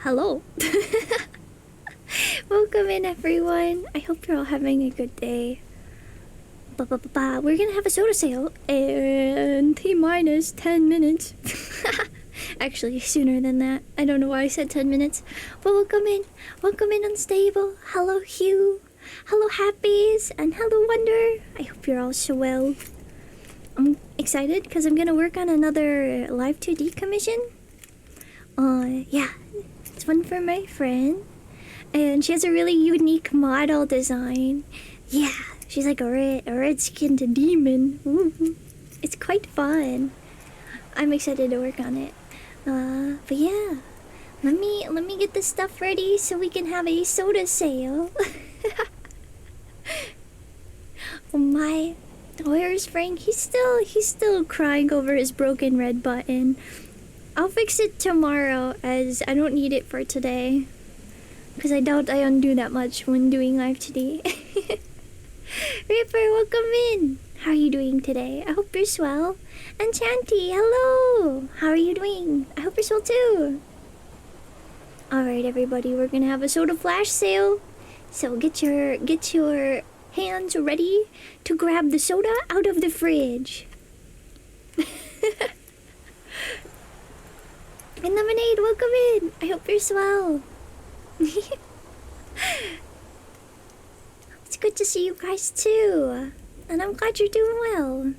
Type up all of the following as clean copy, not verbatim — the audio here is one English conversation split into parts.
Hello. Welcome in, everyone. I hope you're all having a good day. We're gonna have a soda sale in T-minus 10 minutes. Actually, sooner than that. I don't know why I said 10 minutes. But welcome in. Welcome in, Unstable. Hello, Hugh. Hello, Happies. And hello, Wonder. I hope you're all so well. I'm excited because I'm gonna work on another Live2D commission. Yeah. It's one for my friend. And she has a really unique model design. Yeah. She's like a red-skinned demon. Ooh. It's quite fun. I'm excited to work on it. But yeah, let me get this stuff ready so we can have a soda sale. Oh my, where's Frank? He's still crying over his broken red button. I'll fix it tomorrow as I don't need it for today. Because I doubt I undo that much when doing Live2D. Reaper, welcome in. How are you doing today? I hope you're swell. And Chanty, hello. How are you doing? I hope you're swell too. Alright everybody, we're gonna have a soda flash sale. So get your hands ready to grab the soda out of the fridge. And Lemonade, welcome in. I hope you're swell. It's good to see you guys too. And I'm glad you're doing well.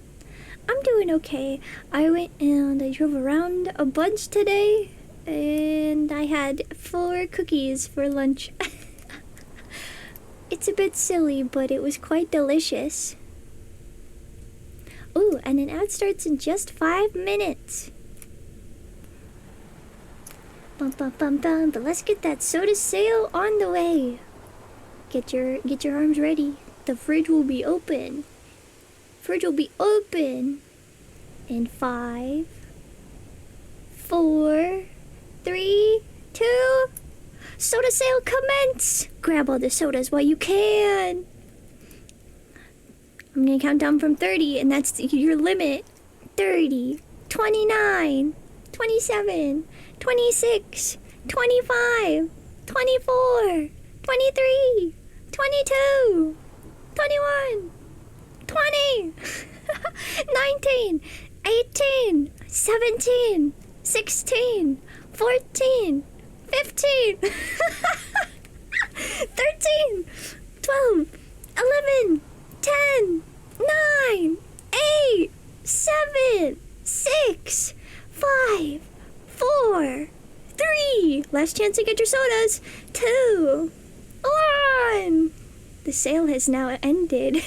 I'm doing okay. I went and I drove around a bunch today. And I had 4 cookies for lunch. It's a bit silly, but it was quite delicious. Ooh, and an ad starts in just 5 minutes. But let's get that soda sale on the way. Get your arms ready. The fridge will be open. Fridge will be open in 5, 4, 3, 2. Soda sale commence. Grab all the sodas while you can. I'm gonna count down from 30, and that's your limit. 30, 29, 27, 26, 25, 24, 23, 22, 21, 20, 19, 18, 17, 16, 14, 15, 13, 12, 11, 10, 9, 8, 7, 6, 5, 4, 3. Last chance to get your sodas. 2, 1. The sale has now ended.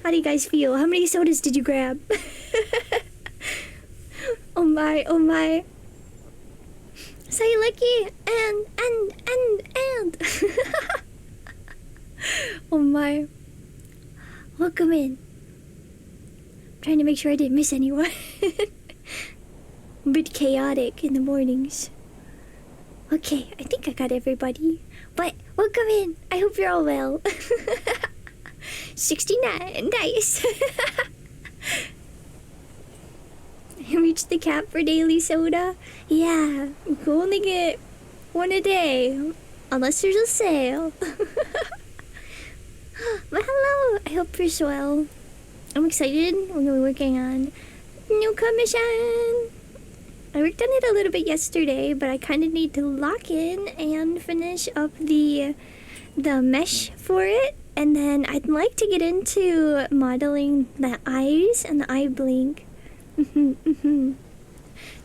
How do you guys feel? How many sodas did you grab? Oh my, oh my. Say Licky and. Oh my. Welcome in. I'm trying to make sure I didn't miss anyone. A bit chaotic in the mornings. Okay, I think I got everybody. But welcome in. I hope you're all well. 69, nice. I reached the cap for daily soda. Yeah, you can only get 1 a day, unless there's a sale. But hello, I hope you're swell. I'm excited. We're gonna be working on new commission. I worked on it a little bit yesterday, but I kind of need to lock in and finish up the mesh for it. And then I'd like to get into modeling the eyes and the eye blink.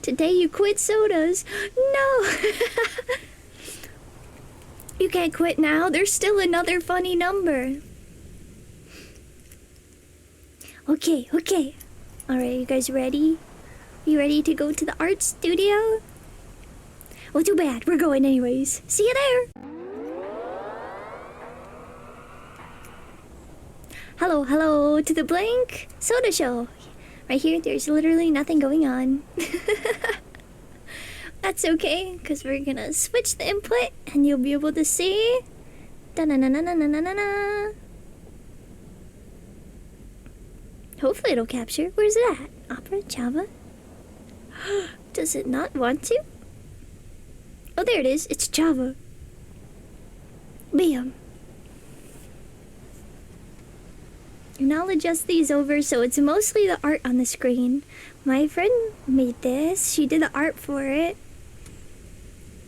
Today you quit sodas. No. You can't quit now. There's still another funny number. Okay. Alright, you guys ready? You ready to go to the art studio? Well, too bad. We're going anyways. See you there. Hello to the Blank Soda Show. Right here, there's literally nothing going on. That's okay, because we're gonna switch the input and you'll be able to see. Da-na-na-na-na-na-na-na. Hopefully it'll capture. Where's it at? Opera? Java? Does it not want to? Oh, there it is. It's Java. Bam. And I'll adjust these over so it's mostly the art on the screen. My friend made this. She did the art for it.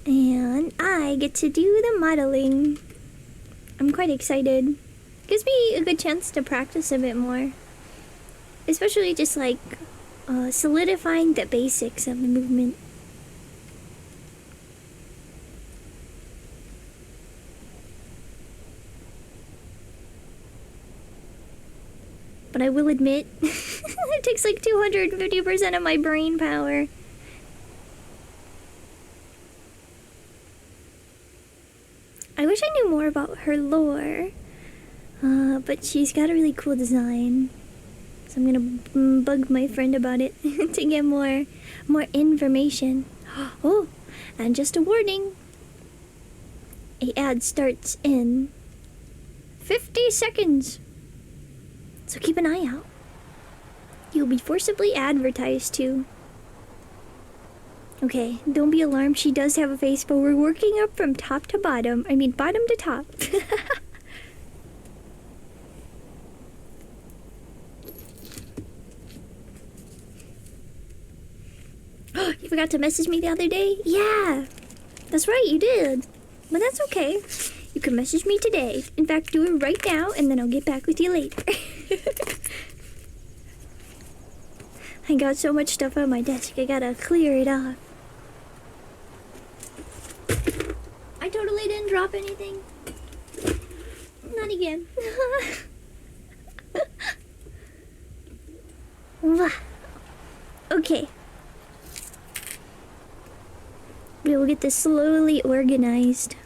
And I get to do the modeling. I'm quite excited. Gives me a good chance to practice a bit more. Especially just like solidifying the basics of the movement. But I will admit, it takes like 250% of my brain power. I wish I knew more about her lore. But she's got a really cool design. So I'm gonna bug my friend about it to get more information. Oh, and just a warning. A ad starts in 50 seconds. So keep an eye out. You'll be forcibly advertised to. Okay, don't be alarmed. She does have a face, but we're working up from top to bottom. I mean, bottom to top. You forgot to message me the other day? Yeah, that's right, you did. But that's okay. You can message me today. In fact, do it right now, and then I'll get back with you later. I got so much stuff on my desk, I gotta clear it off. I totally didn't drop anything. Not again. Okay. We will get this slowly organized.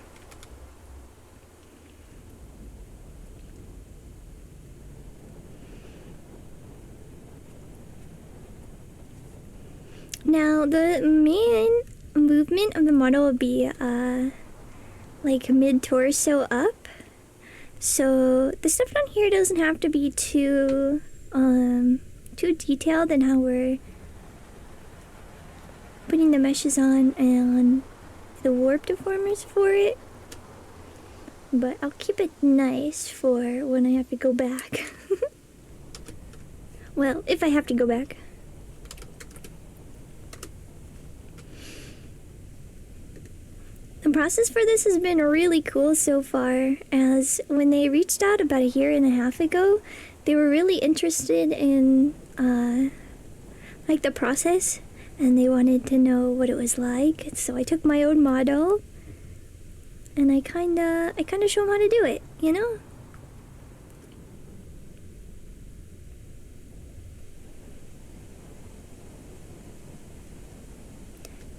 Now, the main movement of the model will be like mid-torso up. So the stuff down here doesn't have to be too detailed in how we're putting the meshes on and the warp deformers for it. But I'll keep it nice for when I have to go back. Well, if I have to go back. The process for this has been really cool so far, as when they reached out about a year and a half ago, they were really interested in like the process, and they wanted to know what it was like. So I took my own model and I kinda show them how to do it, you know?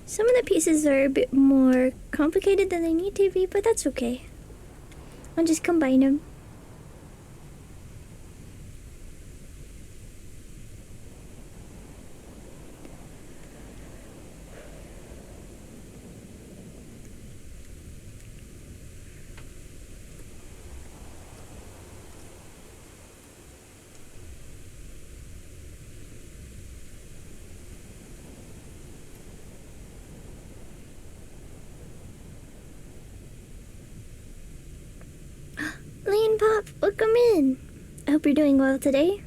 Some of the pieces are a bit more complicated than they need to be, but that's okay. I'll just combine them. Lane Pop, welcome in. I hope you're doing well today.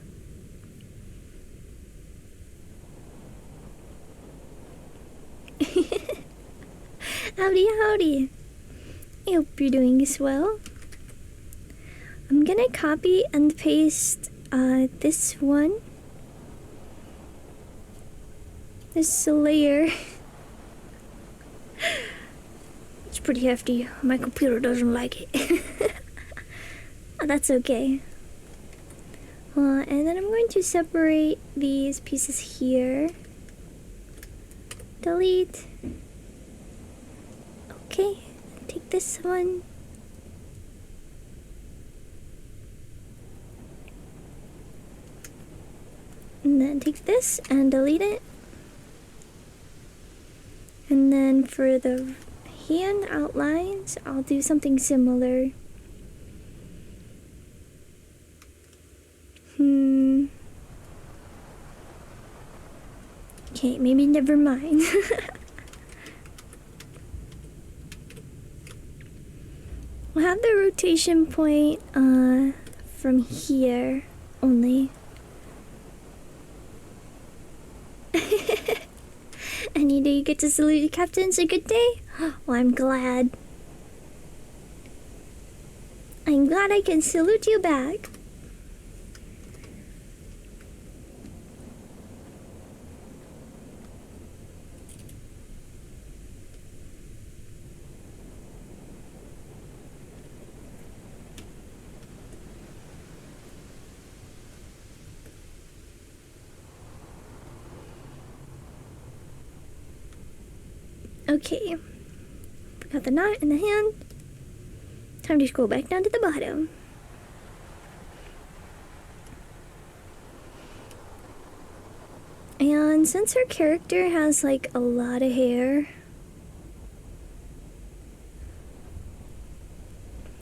Howdy, howdy. I hope you're doing as well. I'm gonna copy and paste this one. This layer. It's pretty hefty. My computer doesn't like it. That's okay. And then I'm going to separate these pieces here. Delete. Okay, take this one. And then take this and delete it. And then for the hand outlines, I'll do something similar. Okay, maybe never mind. We'll have the rotation point from here only. Any day you get to salute the captain's a good day? Well, I'm glad. I'm glad I can salute you back. Okay, got the knot in the hand. Time to scroll back down to the bottom. And since her character has like a lot of hair,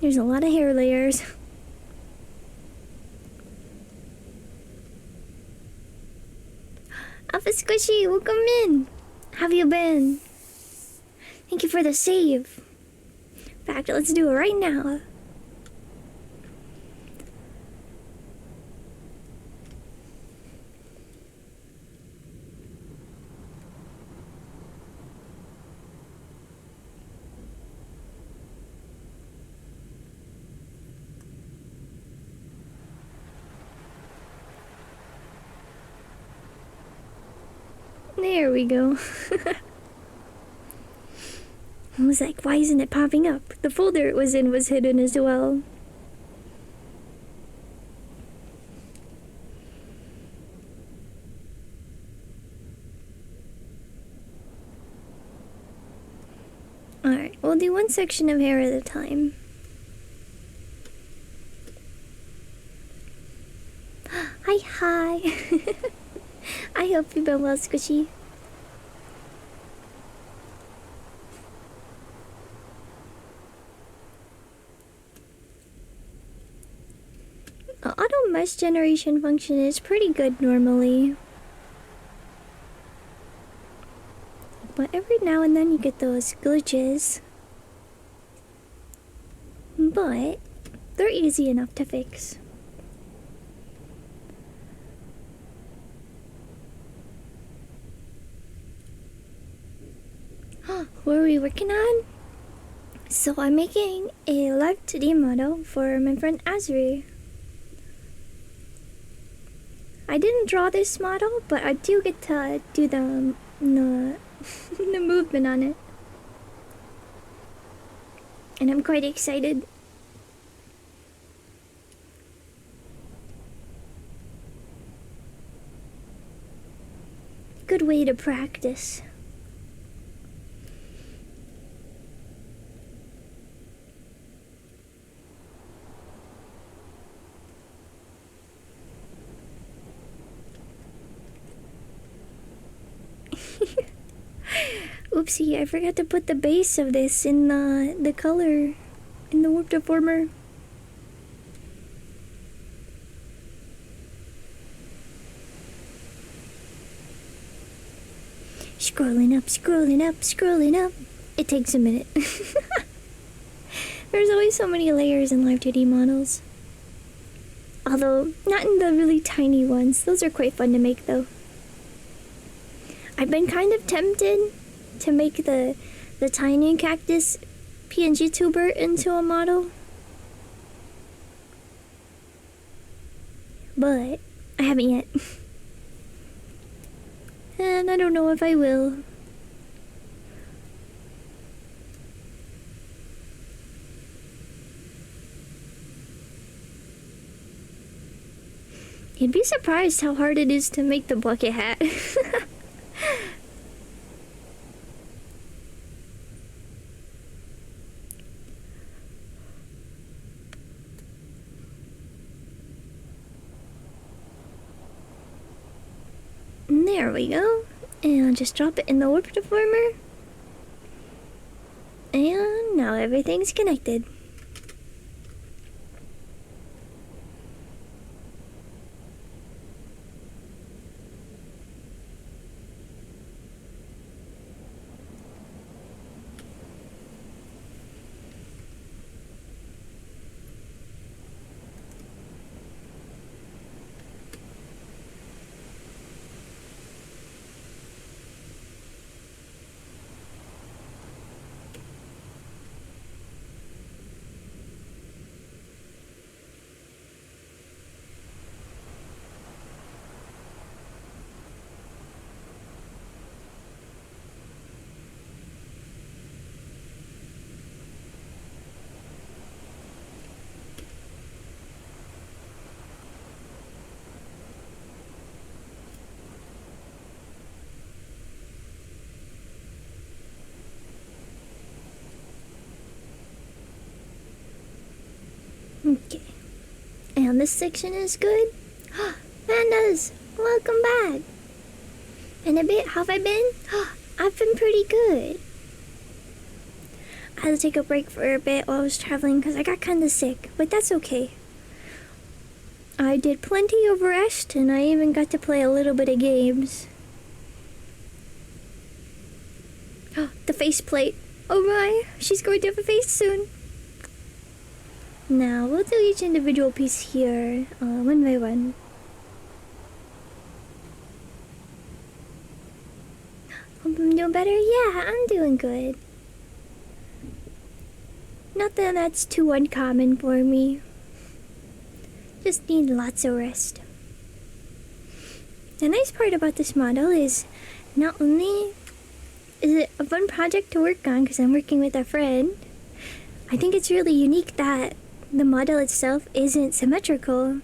there's a lot of hair layers. Alpha Squishy, welcome in. How have you been? Thank you for the save. In fact, let's do it right now. There we go. I was like, why isn't it popping up? The folder it was in was hidden as well. Alright, we'll do one section of hair at a time. Hi. I hope you've been well, Squishy. The auto mesh generation function is pretty good normally. But every now and then you get those glitches. But they're easy enough to fix. What are we working on? So I'm making a Live2D model for my friend Azri. I didn't draw this model, but I do get to do the movement on it. And I'm quite excited. Good way to practice. Oopsie, I forgot to put the base of this in the color in the warp deformer. Scrolling up. It takes a minute. There's always so many layers in Live2D models. Although, not in the really tiny ones. Those are quite fun to make though. I've been kind of tempted to make the tiny cactus PNG tuber into a model. But I haven't yet. And I don't know if I will. You'd be surprised how hard it is to make the bucket hat. There we go. And I'll just drop it in the warp deformer. And now everything's connected. Okay. And this section is good. Pandas, welcome back. In a bit, how have I been? I've been pretty good. I had to take a break for a bit while I was traveling because I got kind of sick, but that's okay. I did plenty of rest, and I even got to play a little bit of games. The faceplate. Oh my, she's going to have a face soon. Now, we'll do each individual piece here, one by one. Hope I'm doing better? Yeah, I'm doing good. Nothing that's too uncommon for me. Just need lots of rest. The nice part about this model is not only is it a fun project to work on because I'm working with a friend, I think it's really unique that the model itself isn't symmetrical.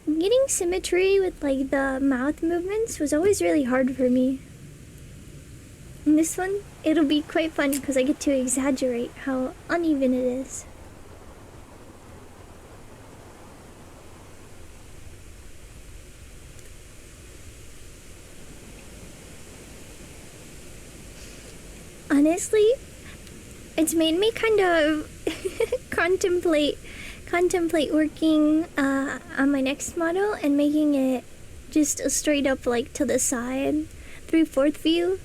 Getting symmetry with like the mouth movements was always really hard for me. In this one, it'll be quite fun because I get to exaggerate how uneven it is. Honestly, it's made me kind of contemplate working on my next model and making it just a straight up like to the side 3/4 view.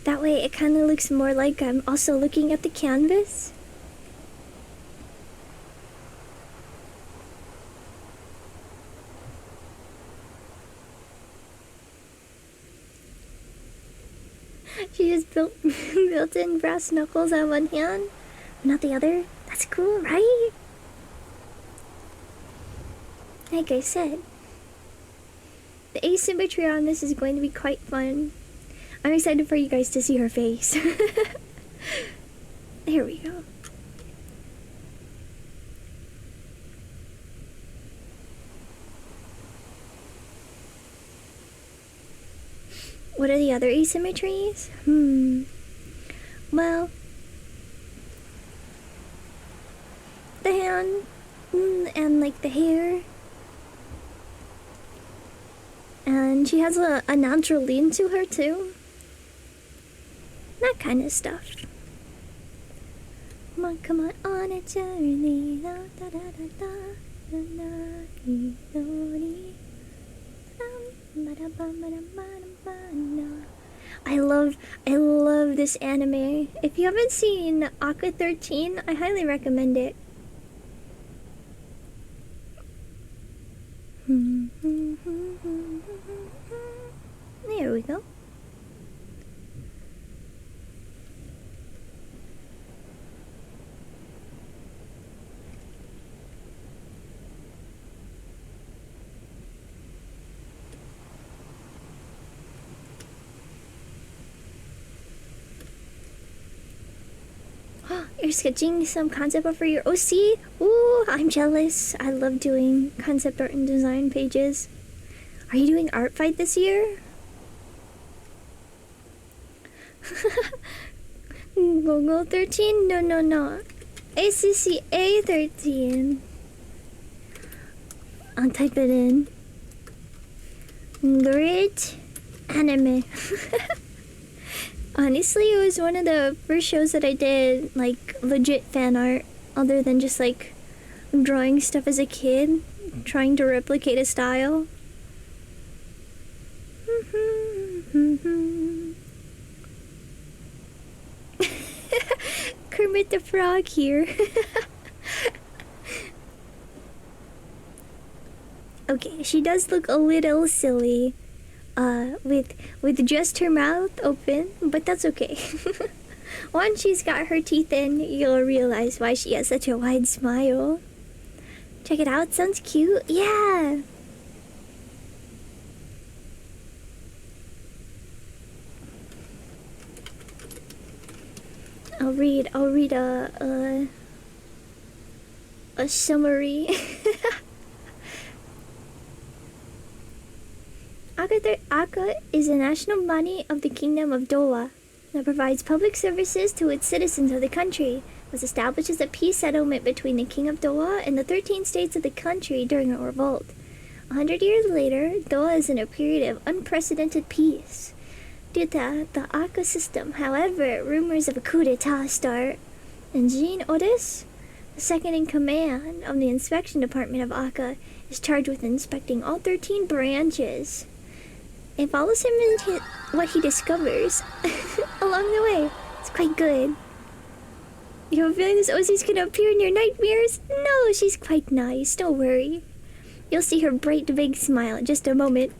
That way it kind of looks more like I'm also looking at the canvas. She just built in brass knuckles on one hand, not the other. That's cool, right? Like I said, the asymmetry on this is going to be quite fun. I'm excited for you guys to see her face. There we go. What are the other asymmetries? Well, the hand and like the hair. And she has a natural lean to her too. That kind of stuff. Come on a journey. Da, da, da, da, da, da, da, I love this anime. If you haven't seen Aqua 13, I highly recommend it. There we go. You're sketching some concept art for your OC? Ooh, I'm jealous. I love doing concept art and design pages. Are you doing art fight this year? Google 13? No. ACCA 13. I'll type it in. Great anime. Honestly, it was one of the first shows that I did, like, legit fan art, other than just, like, drawing stuff as a kid, trying to replicate a style. Kermit the Frog here. Okay, she does look a little silly. With just her mouth open, but that's okay. Once she's got her teeth in, you'll realize why she has such a wide smile. Check it out, sounds cute. Yeah. I'll read a summary. Aga Aka is a national body of the Kingdom of Doha that provides public services to its citizens of the country. It was established as a peace settlement between the King of Doha and the 13 states of the country during a revolt. 100 years later, Doha is in a period of unprecedented peace. Due to the Aka system, however, rumors of a coup d'etat start, and Jean Otis, the second in command of the inspection department of Aka, is charged with inspecting all 13 branches. It follows him into what he discovers along the way. It's quite good. You have a feeling this Ozzy's gonna appear in your nightmares? No, she's quite nice, don't worry. You'll see her bright big smile in just a moment.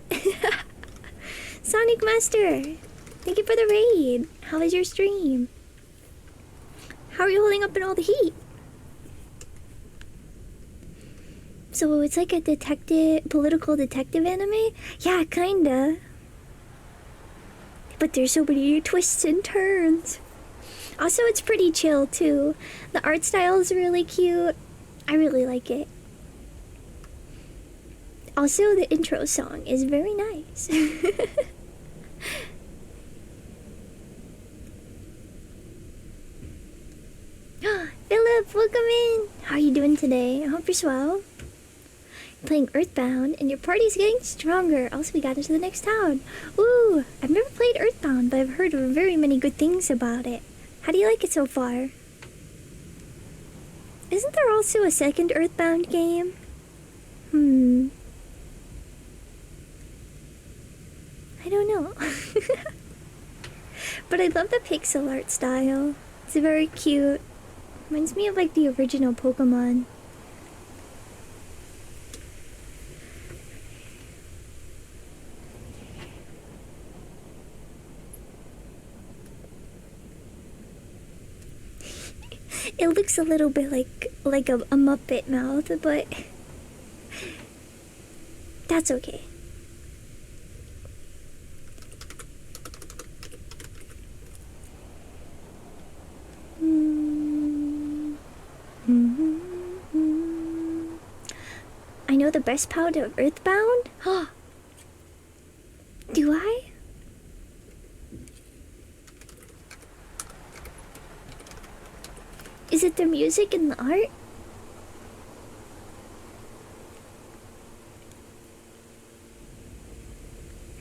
Sonic Master, thank you for the raid. How was your stream? How are you holding up in all the heat? So it's like a political detective anime? Yeah, kinda. But there's so many twists and turns. Also, it's pretty chill too. The art style is really cute. I really like it. Also, the intro song is very nice. Philip, welcome in. How are you doing today? I hope you're swell. You're playing Earthbound, and your party's getting stronger. Also, we got into the next town. Ooh, I've never played Earthbound, but I've heard very many good things about it. How do you like it so far? Isn't there also a second Earthbound game? I don't know. But I love the pixel art style. It's very cute. Reminds me of like the original Pokemon. It looks a little bit like a Muppet mouth, but that's okay. I know the best part of Earthbound? Do I? Is it the music and the art?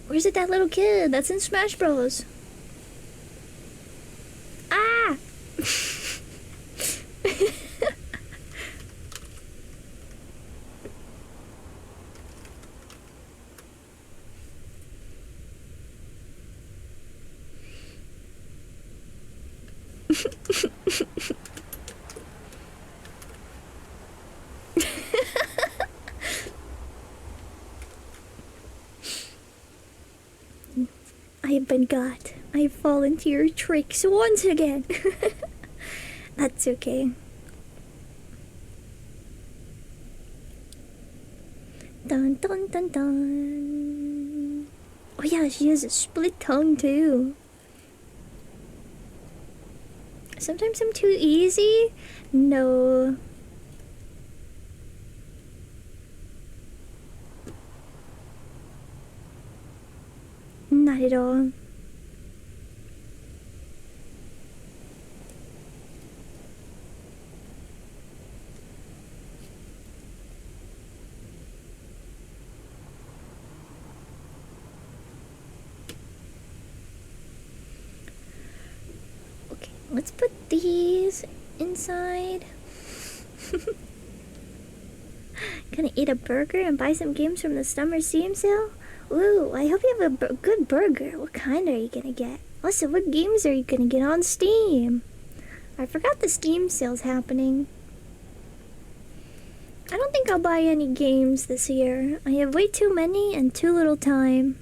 Or is it that little kid that's in Smash Bros? Ah! I have been got. I have fallen to your tricks once again. That's okay. Dun dun dun dun. Oh yeah, she has a split tongue too. Sometimes I'm too easy? No. Not at all. Okay, let's put these inside. Gonna eat a burger and buy some games from the summer Steam sale? Ooh, I hope you have a good burger. What kind are you gonna get? Also, what games are you gonna get on Steam? I forgot the Steam sale's happening. I don't think I'll buy any games this year. I have way too many and too little time.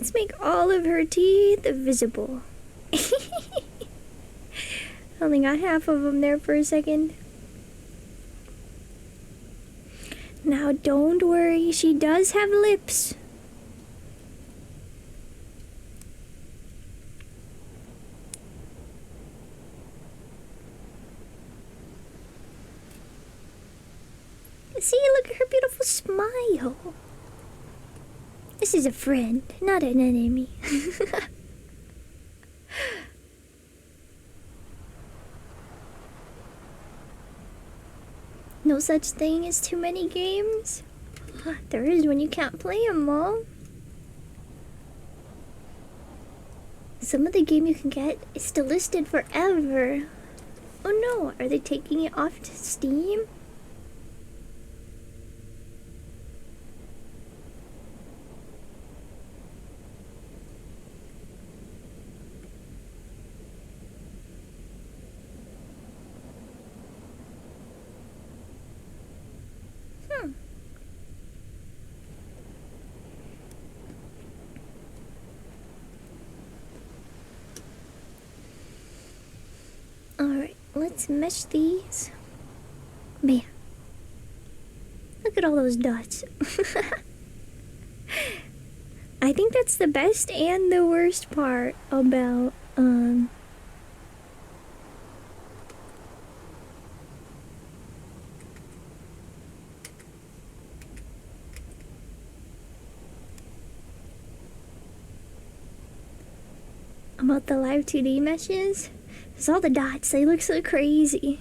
Let's make all of her teeth visible. Only got half of them there for a second. Now don't worry, she does have lips. See, look at her beautiful smile. This is a friend, not an enemy. No such thing as too many games. There is when you can't play them all. Some of the game you can get is still listed forever. Oh no, are they taking it off to Steam? Alright, let's mesh these. Man. Look at all those dots. I think that's the best and the worst part about, about the Live2D meshes. It's all the dots, they look so crazy.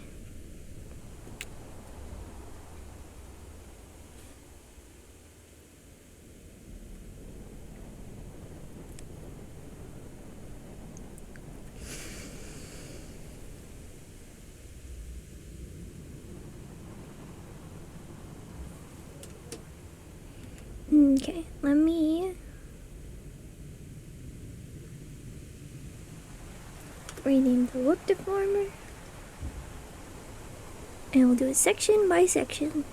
Okay, let me rename the warp deformer, and we'll do it section by section.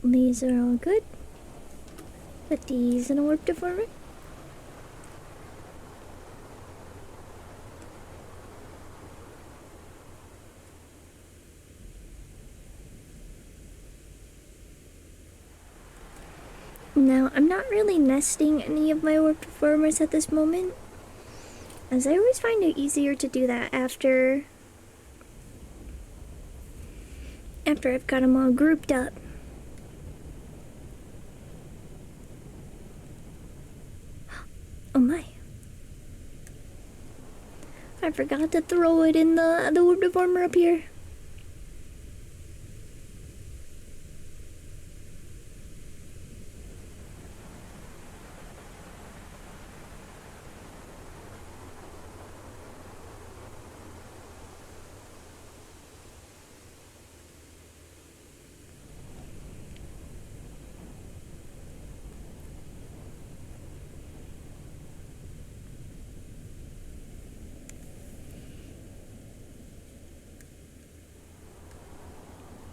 These are all good. Put these in a warp deformer. Now, I'm not really nesting any of my warp deformers at this moment, as I always find it easier to do that after I've got them all grouped up. Oh my. I forgot to throw it in the warp deformer up here.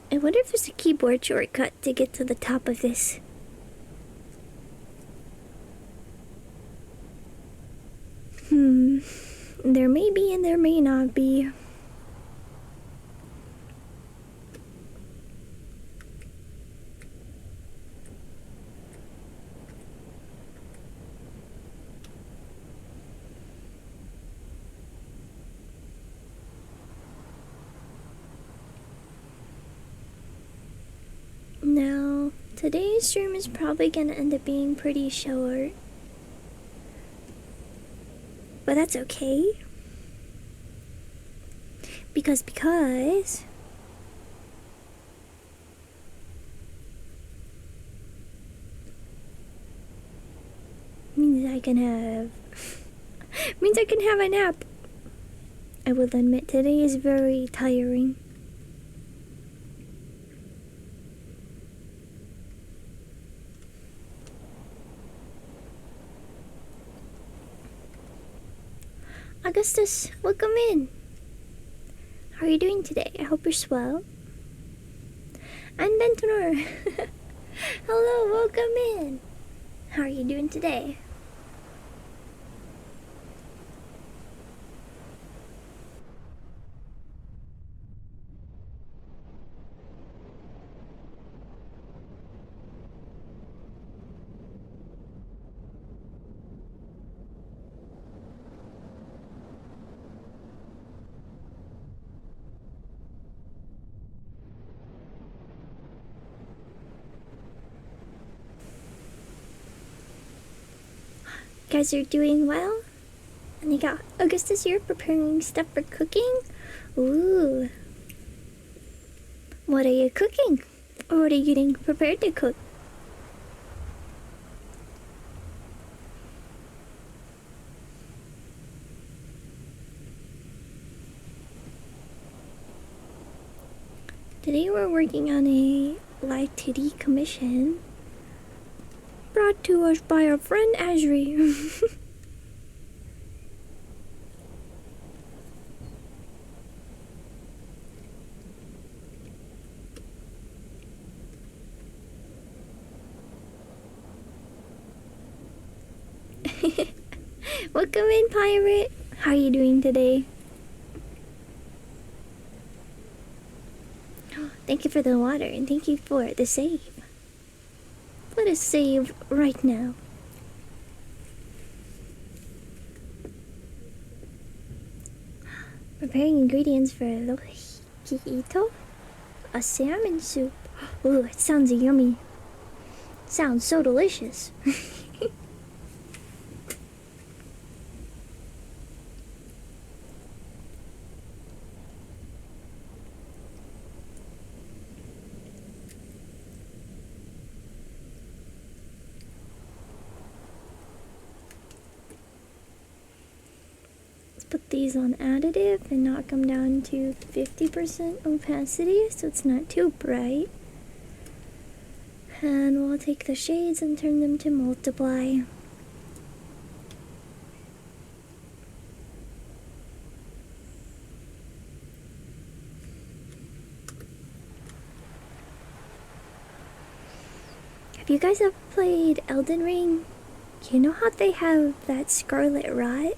I wonder if there's a keyboard shortcut to get to the top of this. There may be and there may not be. Now, today's stream is probably gonna end up being pretty short. But that's okay. Because means I can have a nap. I will admit today is very tiring. Augustus, welcome in. How are you doing today? I hope you're swell. And Bentonor. Hello, welcome in. How are you doing today? Guys are doing well? And you got Augustus here preparing stuff for cooking? Ooh. What are you cooking? Or what are you getting prepared to cook? Today we're working on a Live2D commission brought to us by our friend Azri. Welcome in, Pirate. How are you doing today? Thank you for the water and thank you for the save. Let us save right now. Preparing ingredients for lojito, a salmon soup. Ooh, it sounds yummy. Sounds so delicious. Put these on additive and knock them down to 50% opacity so it's not too bright. And we'll take the shades and turn them to multiply. If you guys have played Elden Ring, you know how they have that scarlet rot?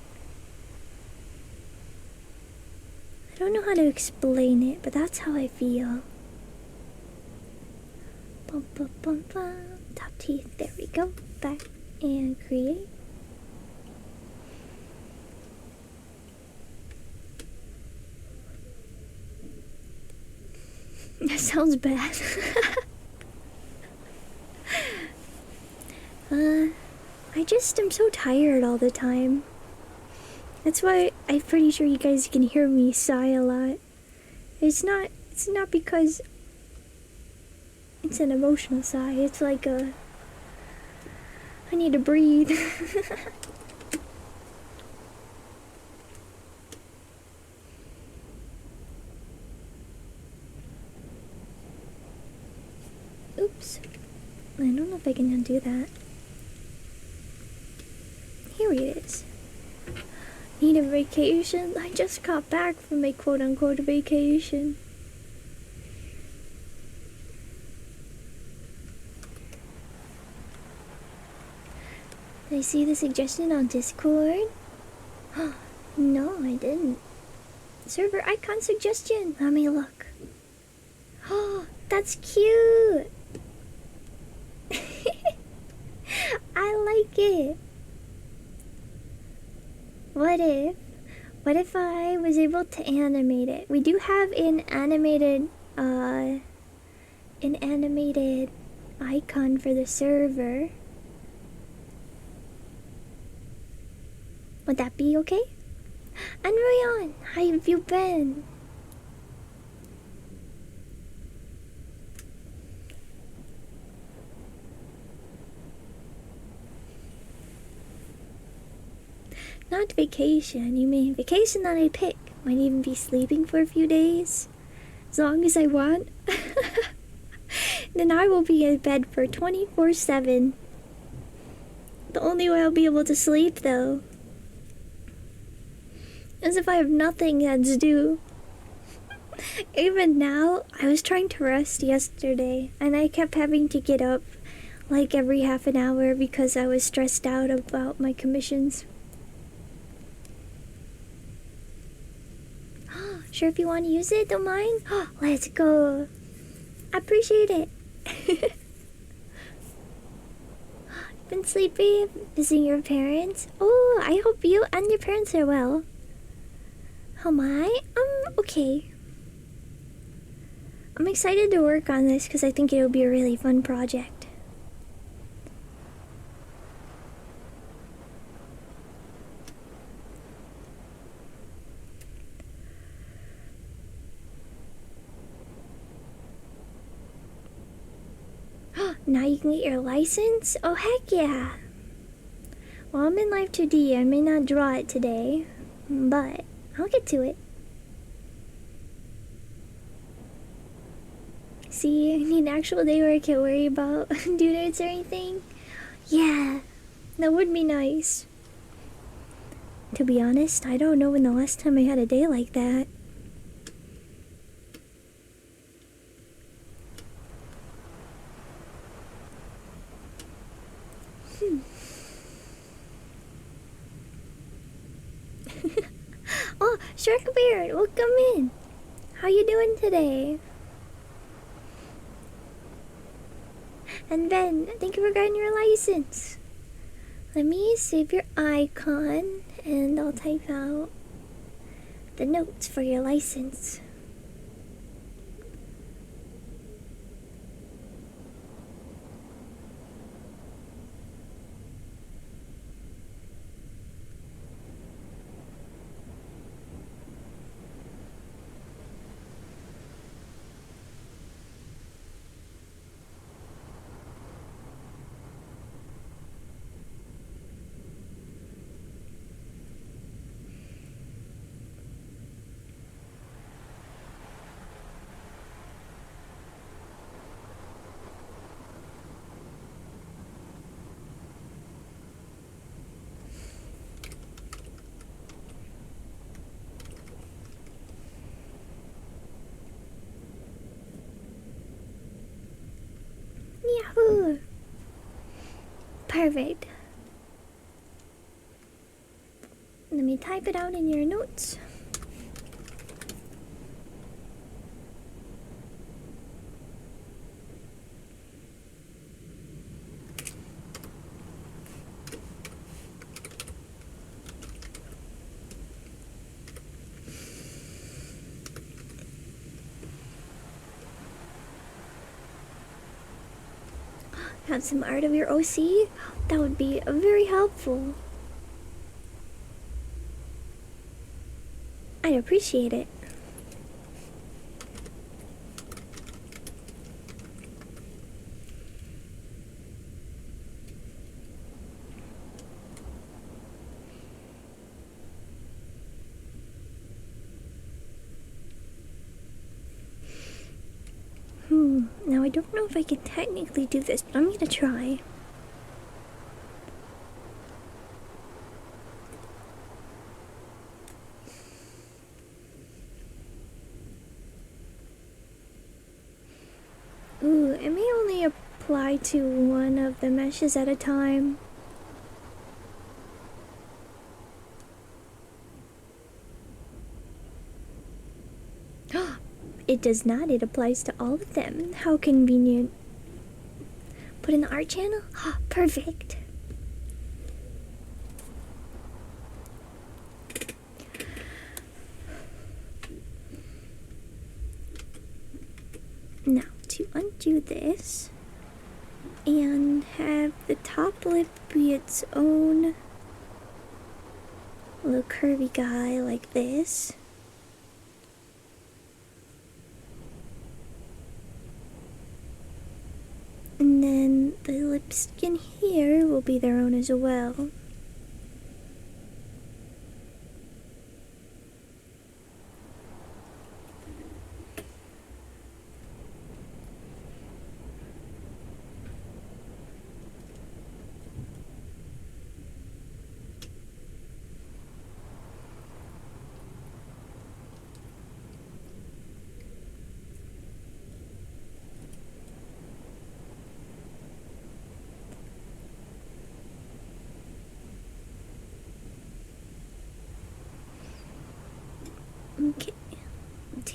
I don't know how to explain it, but that's how I feel. Bum, bum, bum, bum. Top teeth, there we go. Back and create. That sounds bad. I just am so tired all the time. That's why I'm pretty sure you guys can hear me sigh a lot. It's not because it's an emotional sigh. It's like I need to breathe. Oops. I don't know if I can undo that. Here it is. Need a vacation? I just got back from a quote-unquote vacation. Did I see the suggestion on Discord? No, I didn't. Server icon suggestion. Let me look. Oh, that's cute. I like it. What if I was able to animate it? We do have an animated icon for the server. Would that be okay? And Rayan, how have you been? Not vacation, you mean vacation that I pick. Might even be sleeping for a few days. As long as I want. Then I will be in bed for 24/7. The only way I'll be able to sleep though As if I have nothing that's due. Even now, I was trying to rest yesterday, and I kept having to get up like every half an hour because I was stressed out about my commissions. Sure, if you want to use it, don't mind? Let's go. I appreciate it. Been sleepy, visiting your parents. Oh, I hope you and your parents are well. How am I? Okay. I'm excited to work on this because I think it'll be a really fun project. Now you can get your license? Oh, heck yeah. Well, I'm in Live2D. I may not draw it today, but I'll get to it. See, I need an actual day where I can't worry about due dates or anything. Yeah, that would be nice. To be honest, I don't know when the last time I had a day like that. Oh, Sharkbeard, welcome in. How you doing today? And Ben, thank you for getting your license. Let me save your icon and I'll type out the notes for your license. Yahoo! Perfect. Let me type it out in your notes. Have some art of your OC? That would be very helpful. I'd appreciate it. Now I don't know if I can technically do this, but I'm gonna try. Ooh, it may only apply to one of the meshes at a time. It does not. It applies to all of them. How convenient. Put in the art channel? Perfect. Now, to undo this and have the top lip be its own little curvy guy like this. And then the lip skin here will be their own as well.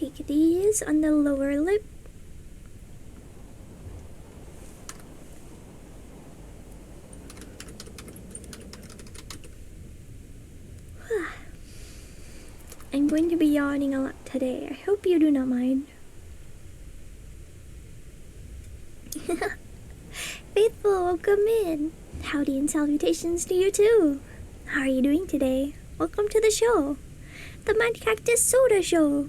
take these on the lower lip. I'm going to be yawning a lot today. I hope you do not mind. Faithful, welcome in. Howdy and salutations to you too. How are you doing today? Welcome to the show. The Mad Cactus Soda Show.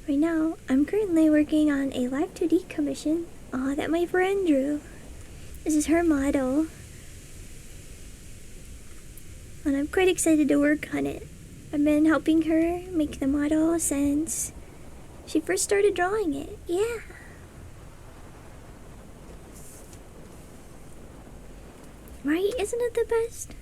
Right now, I'm currently working on a Live2D commission that my friend drew. This is her model. And I'm quite excited to work on it. I've been helping her make the model since she first started drawing it. Yeah. Right? Isn't it the best?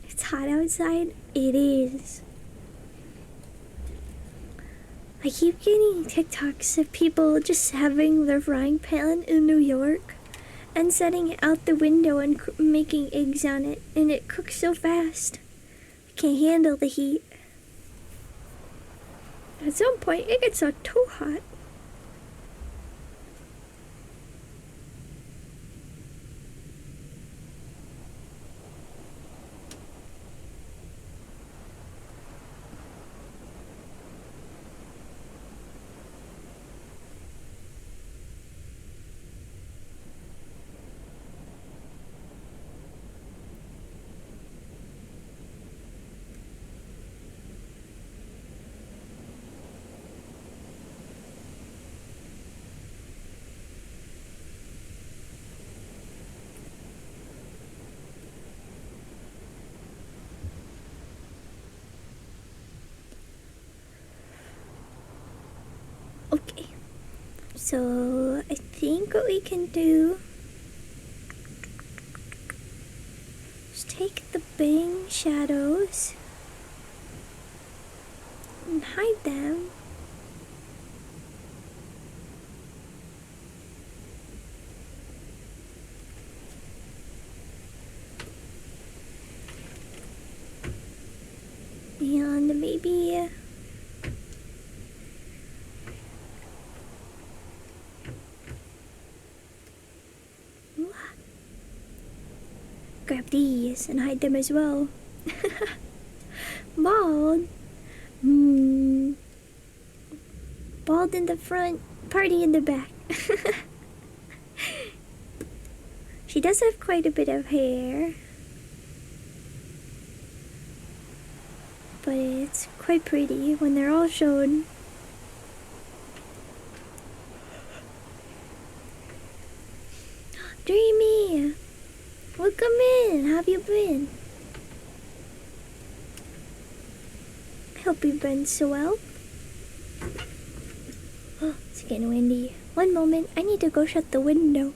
It's hot outside. It is. I keep getting TikToks of people just having their frying pan in New York and setting it out the window and making eggs on it, and it cooks so fast. I can't handle the heat. At some point, it gets so too hot. Okay, so I think what we can do is take the bang shadows and hide them. And maybe grab these and hide them as well. Bald. Bald in the front, party in the back. She does have quite a bit of hair, but it's quite pretty when they're all shown. Dreamy! Welcome in! How have you been? I hope you've been so well. Oh, it's getting windy. One moment, I need to go shut the window.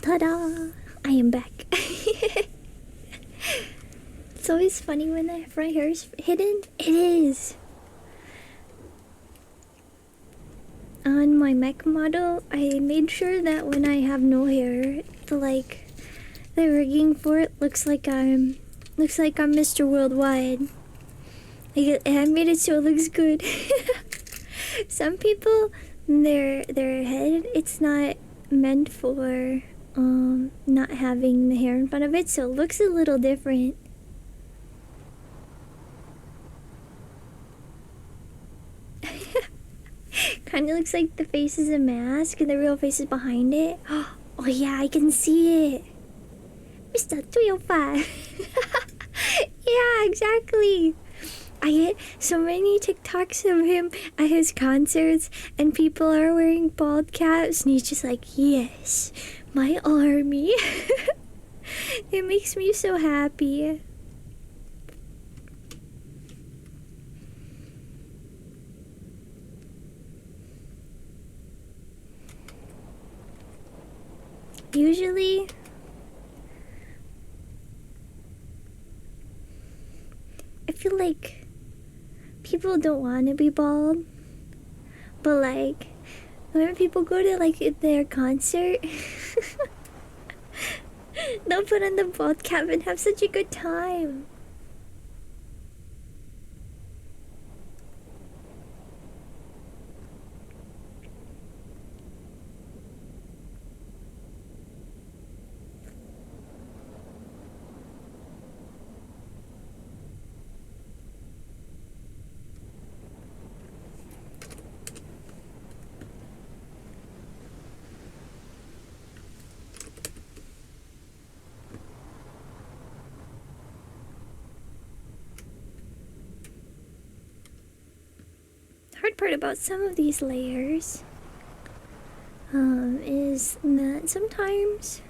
Ta-da! I am back. It's always funny when the front hair is hidden. It is. on my mech model, I made sure that when I have no hair, the rigging for it looks like I'm Mr. Worldwide. I made it so it looks good. Some people, their head, it's not meant for not having the hair in front of it, so it looks a little different. Kind of looks like the face is a mask and the real face is behind it. Oh yeah, I can see it. Mr. 305. Yeah, exactly. I get so many TikToks of him at his concerts, and people are wearing bald caps, and he's just like, yes, my army. It makes me so happy. Usually, I feel like people don't want to be bald, but like when people go to like their concert, they'll put on the bald cap and have such a good time. Hard part about some of these layers is that sometimes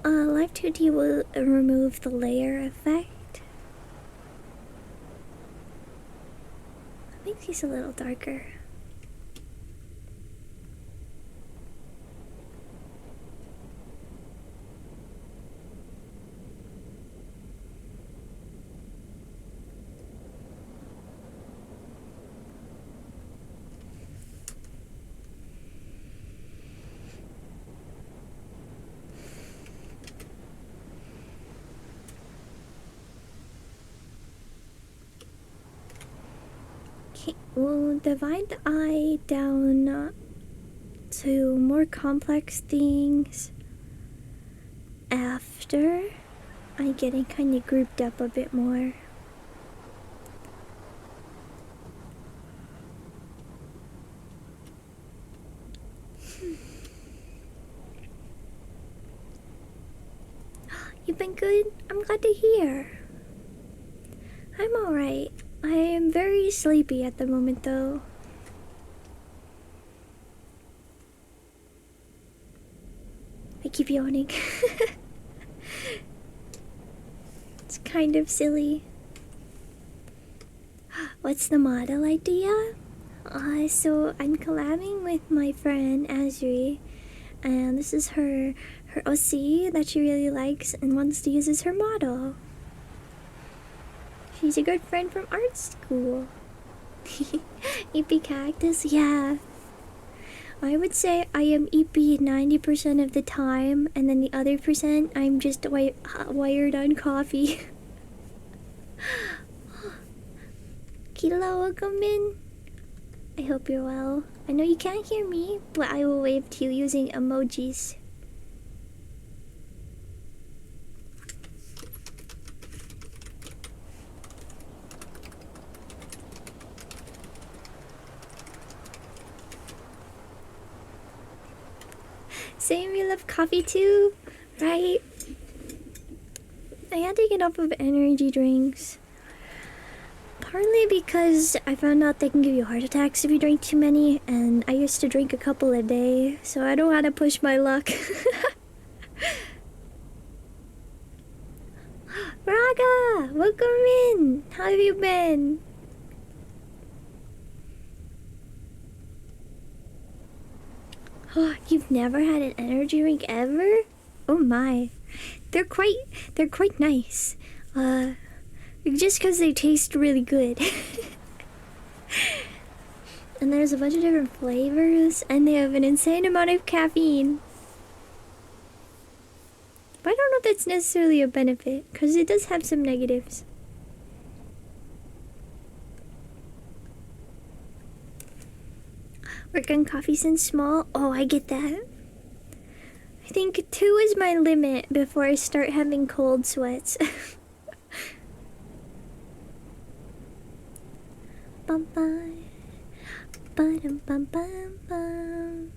Live2D will remove the layer effect. I think he's a little darker. We'll divide the eye down to more complex things after I get it kind of grouped up a bit more. You've been good? I'm glad to hear. I'm alright. I am very sleepy at the moment though. I keep yawning. It's kind of silly. What's the model idea? So I'm collabing with my friend Azri, and this is her OC that she really likes and wants to use as her model. She's a good friend from art school. EP Cactus, yeah. I would say I am EP 90% of the time, and then the other percent I'm just wired on coffee. Kila, welcome in. I hope you're well. I know you can't hear me, but I will wave to you using emojis. Same, you love coffee too, right? I had to get off of energy drinks. Partly because I found out they can give you heart attacks if you drink too many, and I used to drink a couple a day, so I don't want to push my luck. Braga, welcome in. How have you been? You've never had an energy drink ever? Oh my, they're quite nice. Just because they taste really good. And there's a bunch of different flavors, and they have an insane amount of caffeine. But I don't know if that's necessarily a benefit, because it does have some negatives. Work on coffee since small? Oh, I get that. I think 2 is my limit before I start having cold sweats. Bum bum. Bum bum bum bum.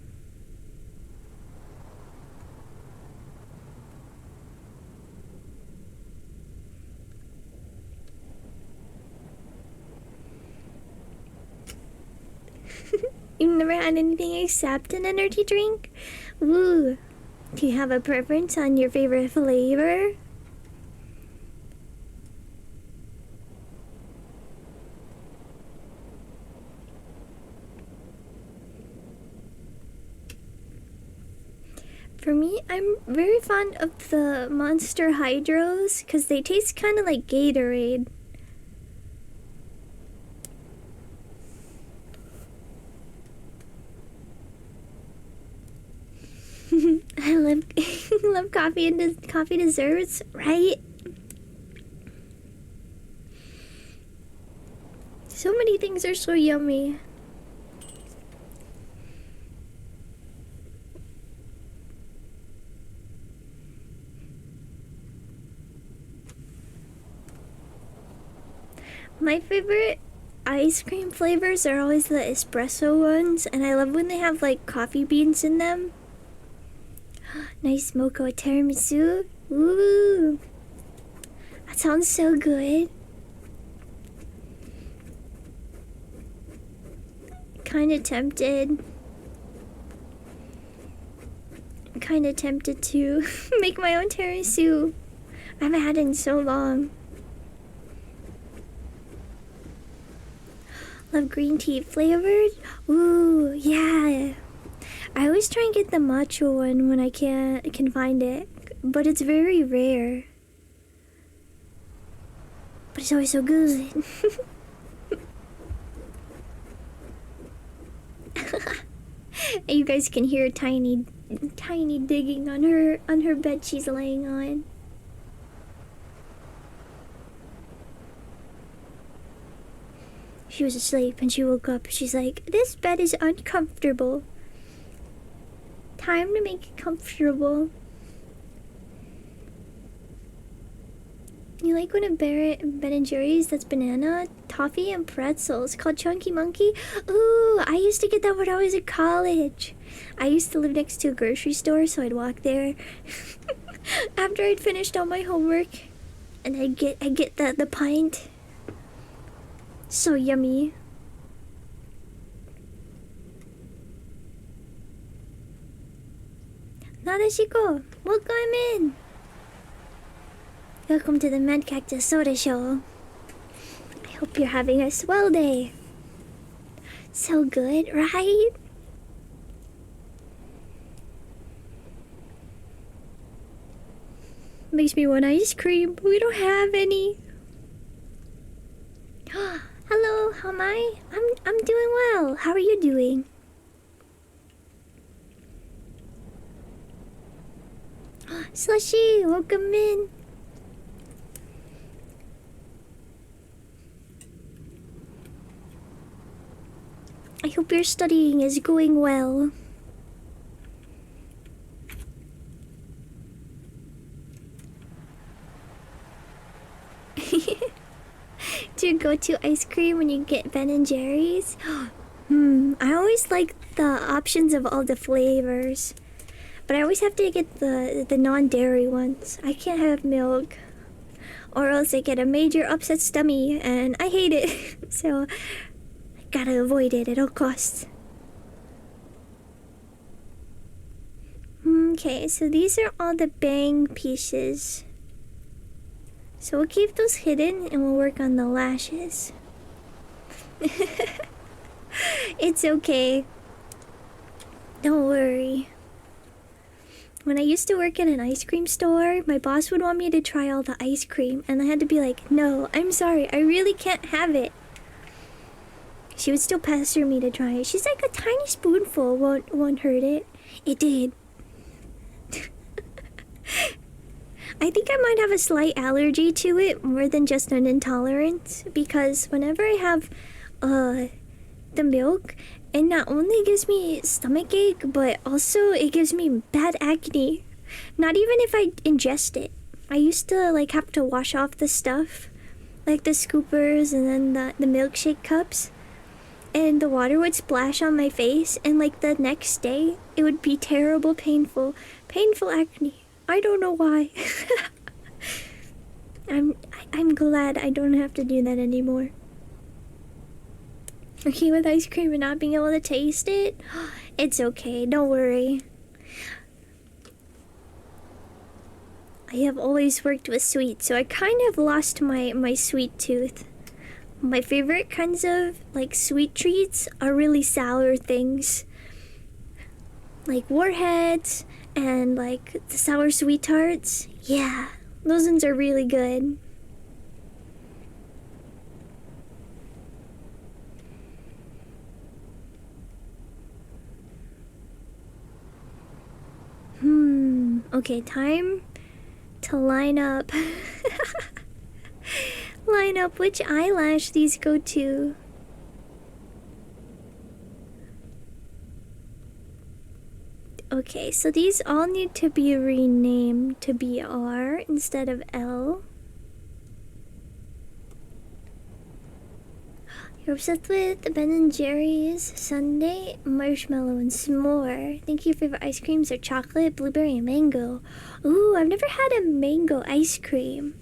You've never had anything except an energy drink? Ooh. Do you have a preference on your favorite flavor? For me, I'm very fond of the Monster Hydros because they taste kind of like Gatorade. I love love coffee and coffee desserts, right? So many things are so yummy. My favorite ice cream flavors are always the espresso ones, and I love when they have like coffee beans in them. Nice mocha tiramisu. Ooh, that sounds so good. Kinda tempted. Kinda tempted to make my own tiramisu. I haven't had it in so long. Love green tea flavored. Ooh, yeah. I always try and get the matcha one when I can find it, but it's very rare. But it's always so good. You guys can hear tiny digging on her bed she's laying on. She was asleep and she woke up. She's like, "This bed is uncomfortable. Time to make it comfortable." You like one of Ben & Jerry's that's banana, toffee, and pretzels called Chunky Monkey? Ooh, I used to get that when I was in college. I used to live next to a grocery store, so I'd walk there after I'd finished all my homework, and I'd get the pint. So yummy. Nadeshiko, welcome in. Welcome to the Mad Cactus Soda Show. I hope you're having a swell day. So good, right? Makes me want ice cream, but we don't have any. Hello, how am I? I'm doing well. How are you doing? Slushy, welcome in. I hope your studying is going well. Do you go to ice cream when you get Ben & Jerry's? I always like the options of all the flavors. But I always have to get the non-dairy ones. I can't have milk, or else I get a major upset stomach, and I hate it. So I gotta avoid it at all costs. Okay, so these are all the bang pieces. So we'll keep those hidden, and we'll work on the lashes. It's okay. Don't worry. When I used to work at an ice cream store, my boss would want me to try all the ice cream, and I had to be like, no, I'm sorry, I really can't have it. She would still pester me to try it. She's like, a tiny spoonful won't hurt it. It did. I think I might have a slight allergy to it more than just an intolerance, because whenever I have the milk, it not only gives me stomach ache, but also it gives me bad acne. Not even if I ingest it. I used to like have to wash off the stuff, like the scoopers and then the milkshake cups, and the water would splash on my face, and like the next day it would be terrible, painful acne. I don't know why. I'm glad I don't have to do that anymore. Okay, with ice cream and not being able to taste it, it's okay, don't worry. I have always worked with sweets, so I kind of lost my sweet tooth. My favorite kinds of like sweet treats are really sour things, like warheads and like the sour sweet tarts. Yeah, those ones are really good. Okay, time to line up. Line up which eyelash these go to. Okay, so these all need to be renamed to BR instead of L. You're obsessed with Ben & Jerry's sundae, marshmallow, and s'more. Think your favorite ice creams are chocolate, blueberry, and mango. Ooh, I've never had a mango ice cream.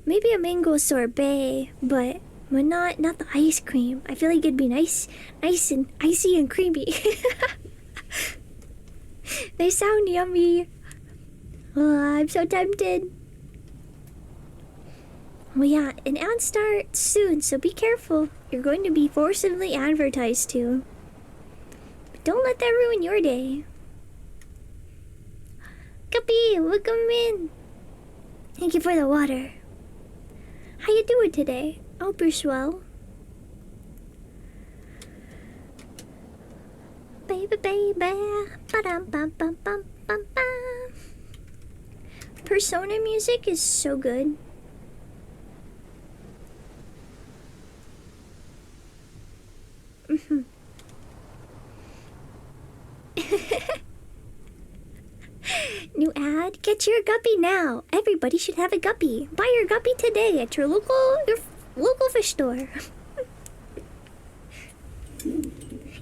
Maybe a mango sorbet, but not the ice cream. I feel like it'd be nice and icy and creamy. They sound yummy. Oh, I'm so tempted. Well, yeah, an ad starts soon, so be careful. You're going to be forcibly advertised to. But don't let that ruin your day. Guppy, welcome in. Thank you for the water. How you doing today? I hope you're swell. Baby, baby, ba-dum-bum-bum-bum-bum-bum. Persona music is so good. New ad? Get your guppy now. Everybody should have a guppy. Buy your guppy today at your local fish store.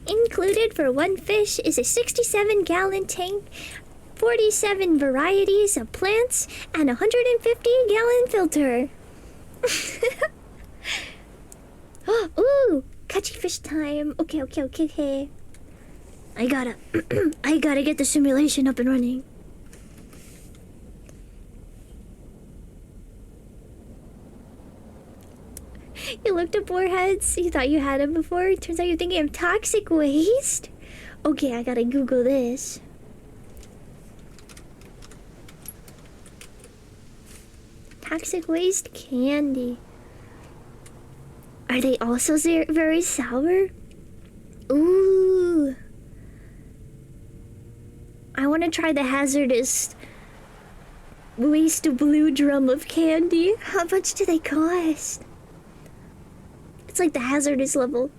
Included for one fish is a 67-gallon tank, 47 varieties of plants, and a 150-gallon filter. Ooh, catchy fish time. Okay. I gotta get the simulation up and running. You looked at warheads. You thought you had them before. Turns out you're thinking of toxic waste. Okay, I gotta Google this. Toxic waste candy. Are they also very sour? Ooh. I want to try the hazardous waste blue drum of candy. How much do they cost? It's like the hazardous level.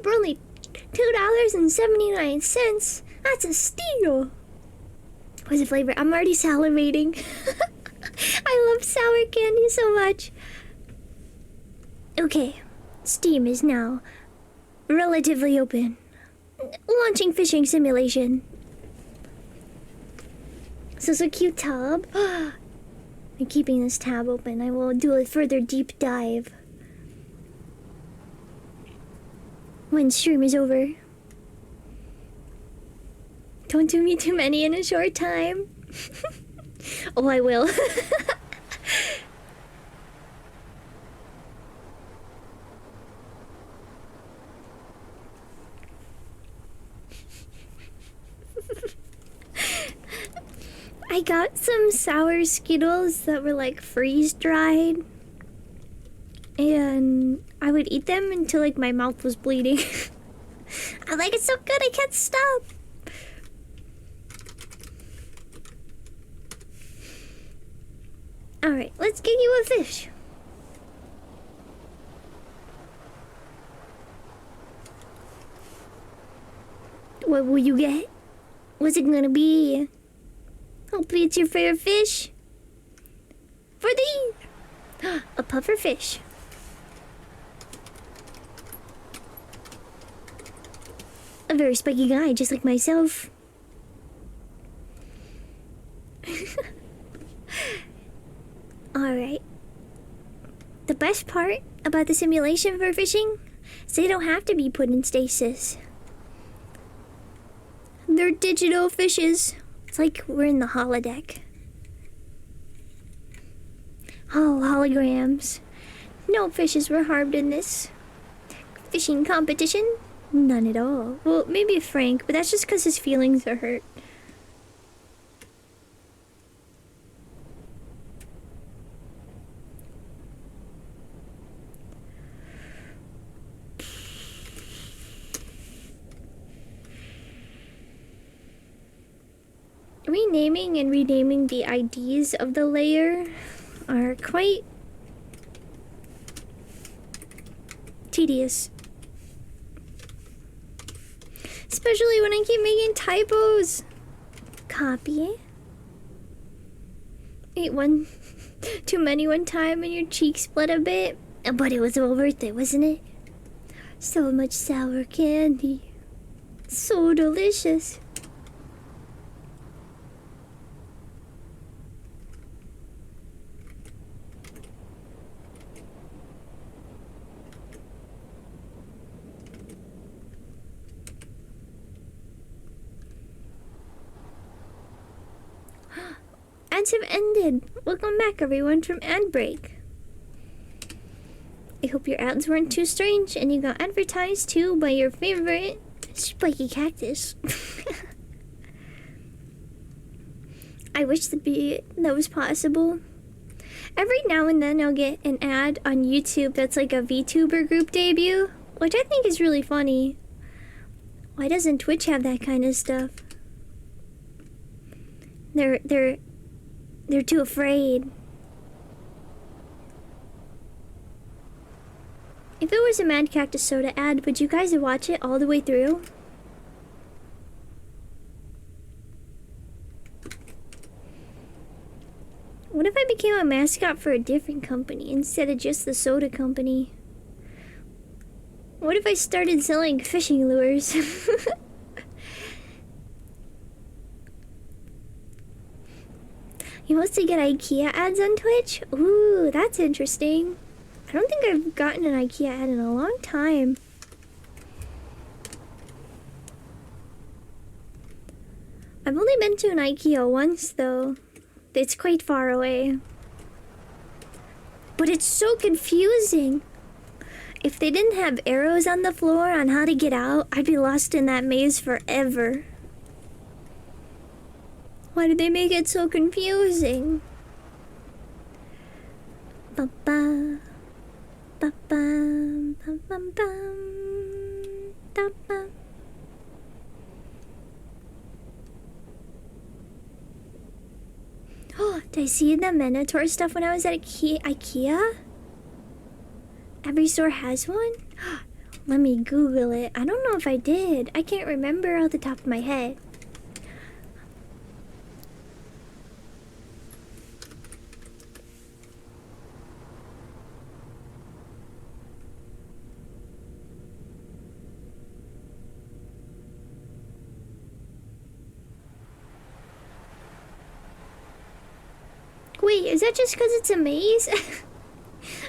For only $2.79. That's a steal. What's the flavor? I'm already salivating. I love sour candy so much. Okay. Steam is now relatively open. Launching fishing simulation. So it's a cute tub. I'm keeping this tab open. I will do a further deep dive when stream is over. Don't do me too many in a short time. Oh, I will. I got some sour Skittles that were like freeze dried. And I would eat them until like my mouth was bleeding. I like it so good I can't stop. Alright, let's get you a fish. What will you get? What's it gonna be? Hopefully it's your favorite fish. For thee! A puffer fish. A very spiky guy, just like myself. Alright. The best part about the simulation for fishing is they don't have to be put in stasis. They're digital fishes. It's like we're in the holodeck. Oh, holograms. No fishes were harmed in this fishing competition. None at all. Well, maybe Frank, but that's just because his feelings are hurt. Renaming and renaming the IDs of the layer are quite tedious. Especially when I keep making typos. Copy. Ate one too many one time and your cheek split a bit. But it was well worth it, wasn't it? So much sour candy. So delicious. Ads have ended. Welcome back, everyone, from ad break. I hope your ads weren't too strange and you got advertised to by your favorite spiky cactus. I wish that was possible. Every now and then I'll get an ad on YouTube that's like a VTuber group debut, which I think is really funny. Why doesn't Twitch have that kind of stuff? They're too afraid. If it was a Mad Cactus Soda ad, would you guys watch it all the way through? What if I became a mascot for a different company instead of just the soda company? What if I started selling fishing lures? You mostly get IKEA ads on Twitch? Ooh, that's interesting. I don't think I've gotten an IKEA ad in a long time. I've only been to an IKEA once, though. It's quite far away. But it's so confusing. If they didn't have arrows on the floor on how to get out, I'd be lost in that maze forever. Why did they make it so confusing? Ba-ba, ba-bum, bum-bum-bum, da-bum. Oh, did I see the Minotaur stuff when I was at IKEA? Every store has one? Let me Google it. I don't know if I did. I can't remember off the top of my head. Wait, is that just because it's a maze?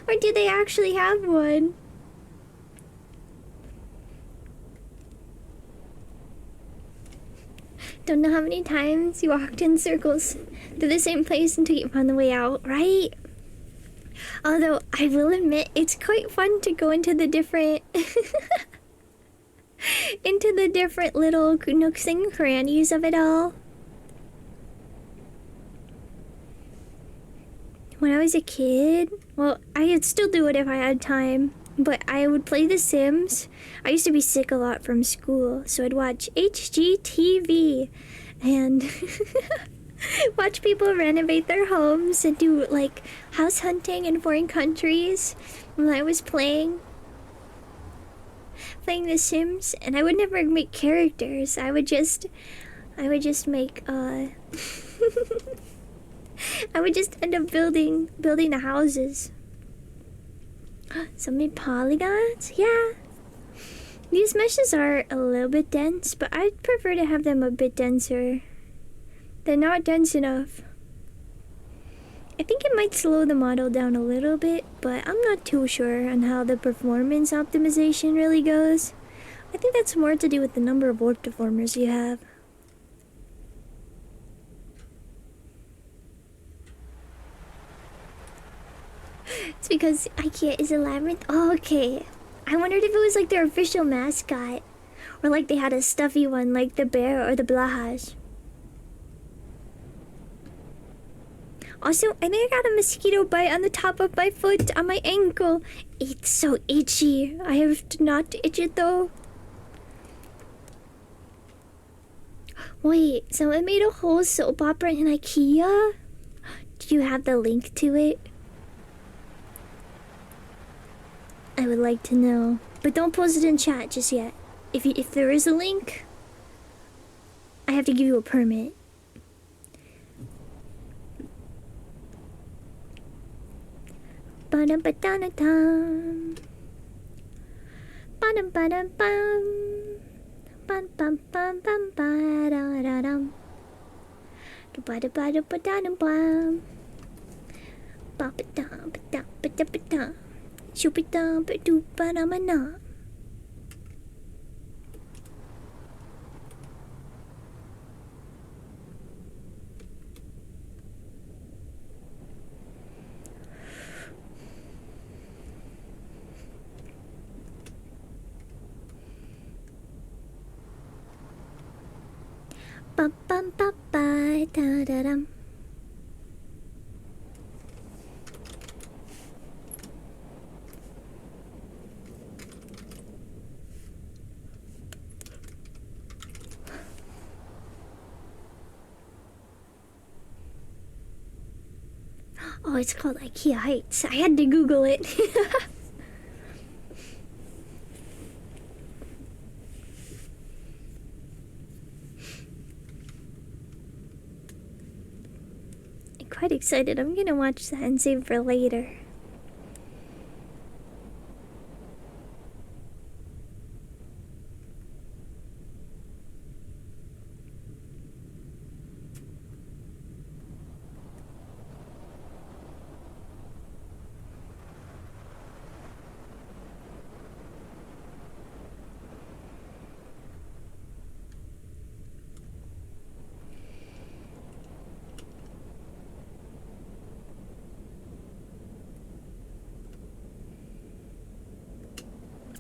Or do they actually have one? Don't know how many times you walked in circles to the same place until you found the way out, right? Although, I will admit, it's quite fun to go into the different... into the different little nooks and crannies of it all. When I was a kid, well, I'd still do it if I had time, but I would play The Sims. I used to be sick a lot from school, so I'd watch HGTV and watch people renovate their homes and do like house hunting in foreign countries when I was playing The Sims. And I would never make characters. I would just make I would just end up building the houses. So many polygons? Yeah. These meshes are a little bit dense, but I'd prefer to have them a bit denser. They're not dense enough. I think it might slow the model down a little bit, but I'm not too sure on how the performance optimization really goes. I think that's more to do with the number of warp deformers you have. It's because IKEA is a labyrinth. Oh, okay. I wondered if it was like their official mascot. Or like they had a stuffy one like the bear or the Blahaj. Also, I think I got a mosquito bite on the top of my foot, on my ankle. It's so itchy. I have to not itch it though. Wait, someone made a whole soap opera in IKEA? Do you have the link to it? I would like to know. But don't post it in chat just yet. If there is a link, I have to give you a permit. Ba-dum-ba-dum-dum. Ba-dum-ba-dum-bum. Bum-bum-bum-bum-ba-da-da-dum. Ba-da-ba-da-ba-da-dum-bum. Ba-ba-dum-ba-dum-ba-dum-ba-dum. Shoo-ba-dum-ba-doo-ba-dum-ba-dum. Ba-bum-ba-ba-da-da-dum. Oh, it's called IKEA Heights. I had to Google it. I'm quite excited. I'm gonna watch that and save for later.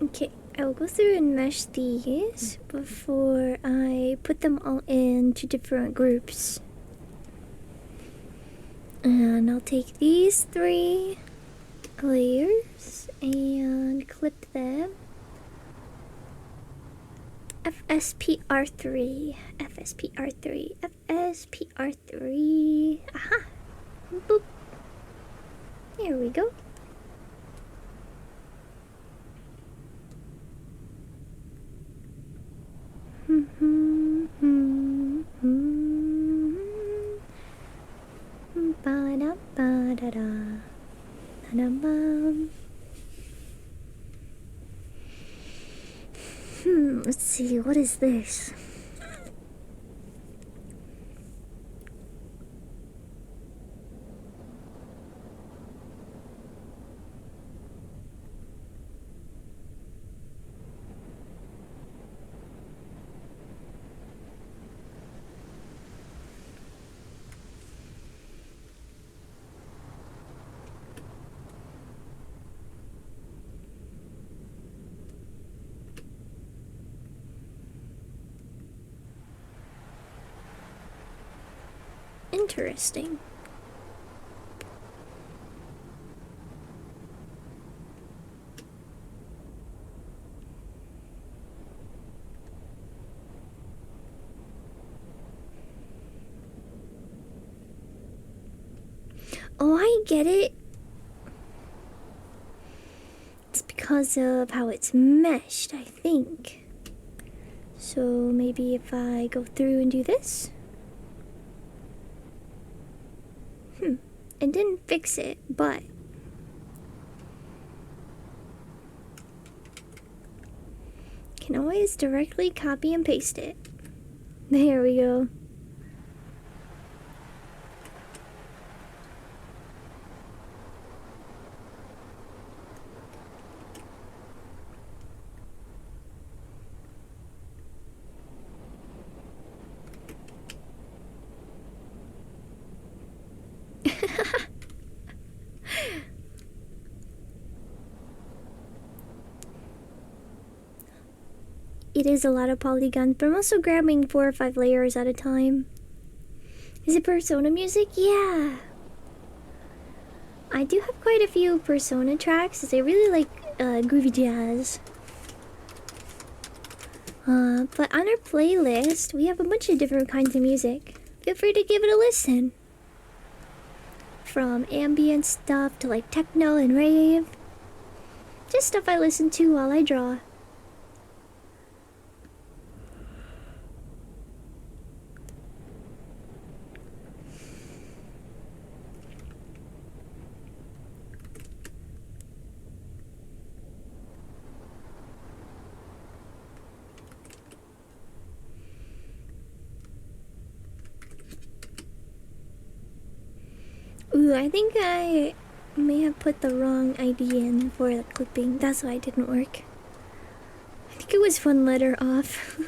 Okay, I will go through and mesh these before I put them all into different groups. And I'll take these 3 layers and clip them. FSPR3, FSPR3, FSPR3. Aha! Boop. There we go. Let's see, what is this? Interesting. Oh, I get it. It's because of how it's meshed, I think. So maybe if I go through and do this. It didn't fix it, but can always directly copy and paste it. There we go. It is a lot of polygons, but I'm also grabbing 4 or 5 layers at a time. Is it Persona music? Yeah. I do have quite a few Persona tracks, as I really like groovy jazz. But on our playlist, we have a bunch of different kinds of music. Feel free to give it a listen. From ambient stuff to like techno and rave. Just stuff I listen to while I draw. Ooh, I think I may have put the wrong ID in for the clipping. That's why it didn't work. I think it was 1 letter off.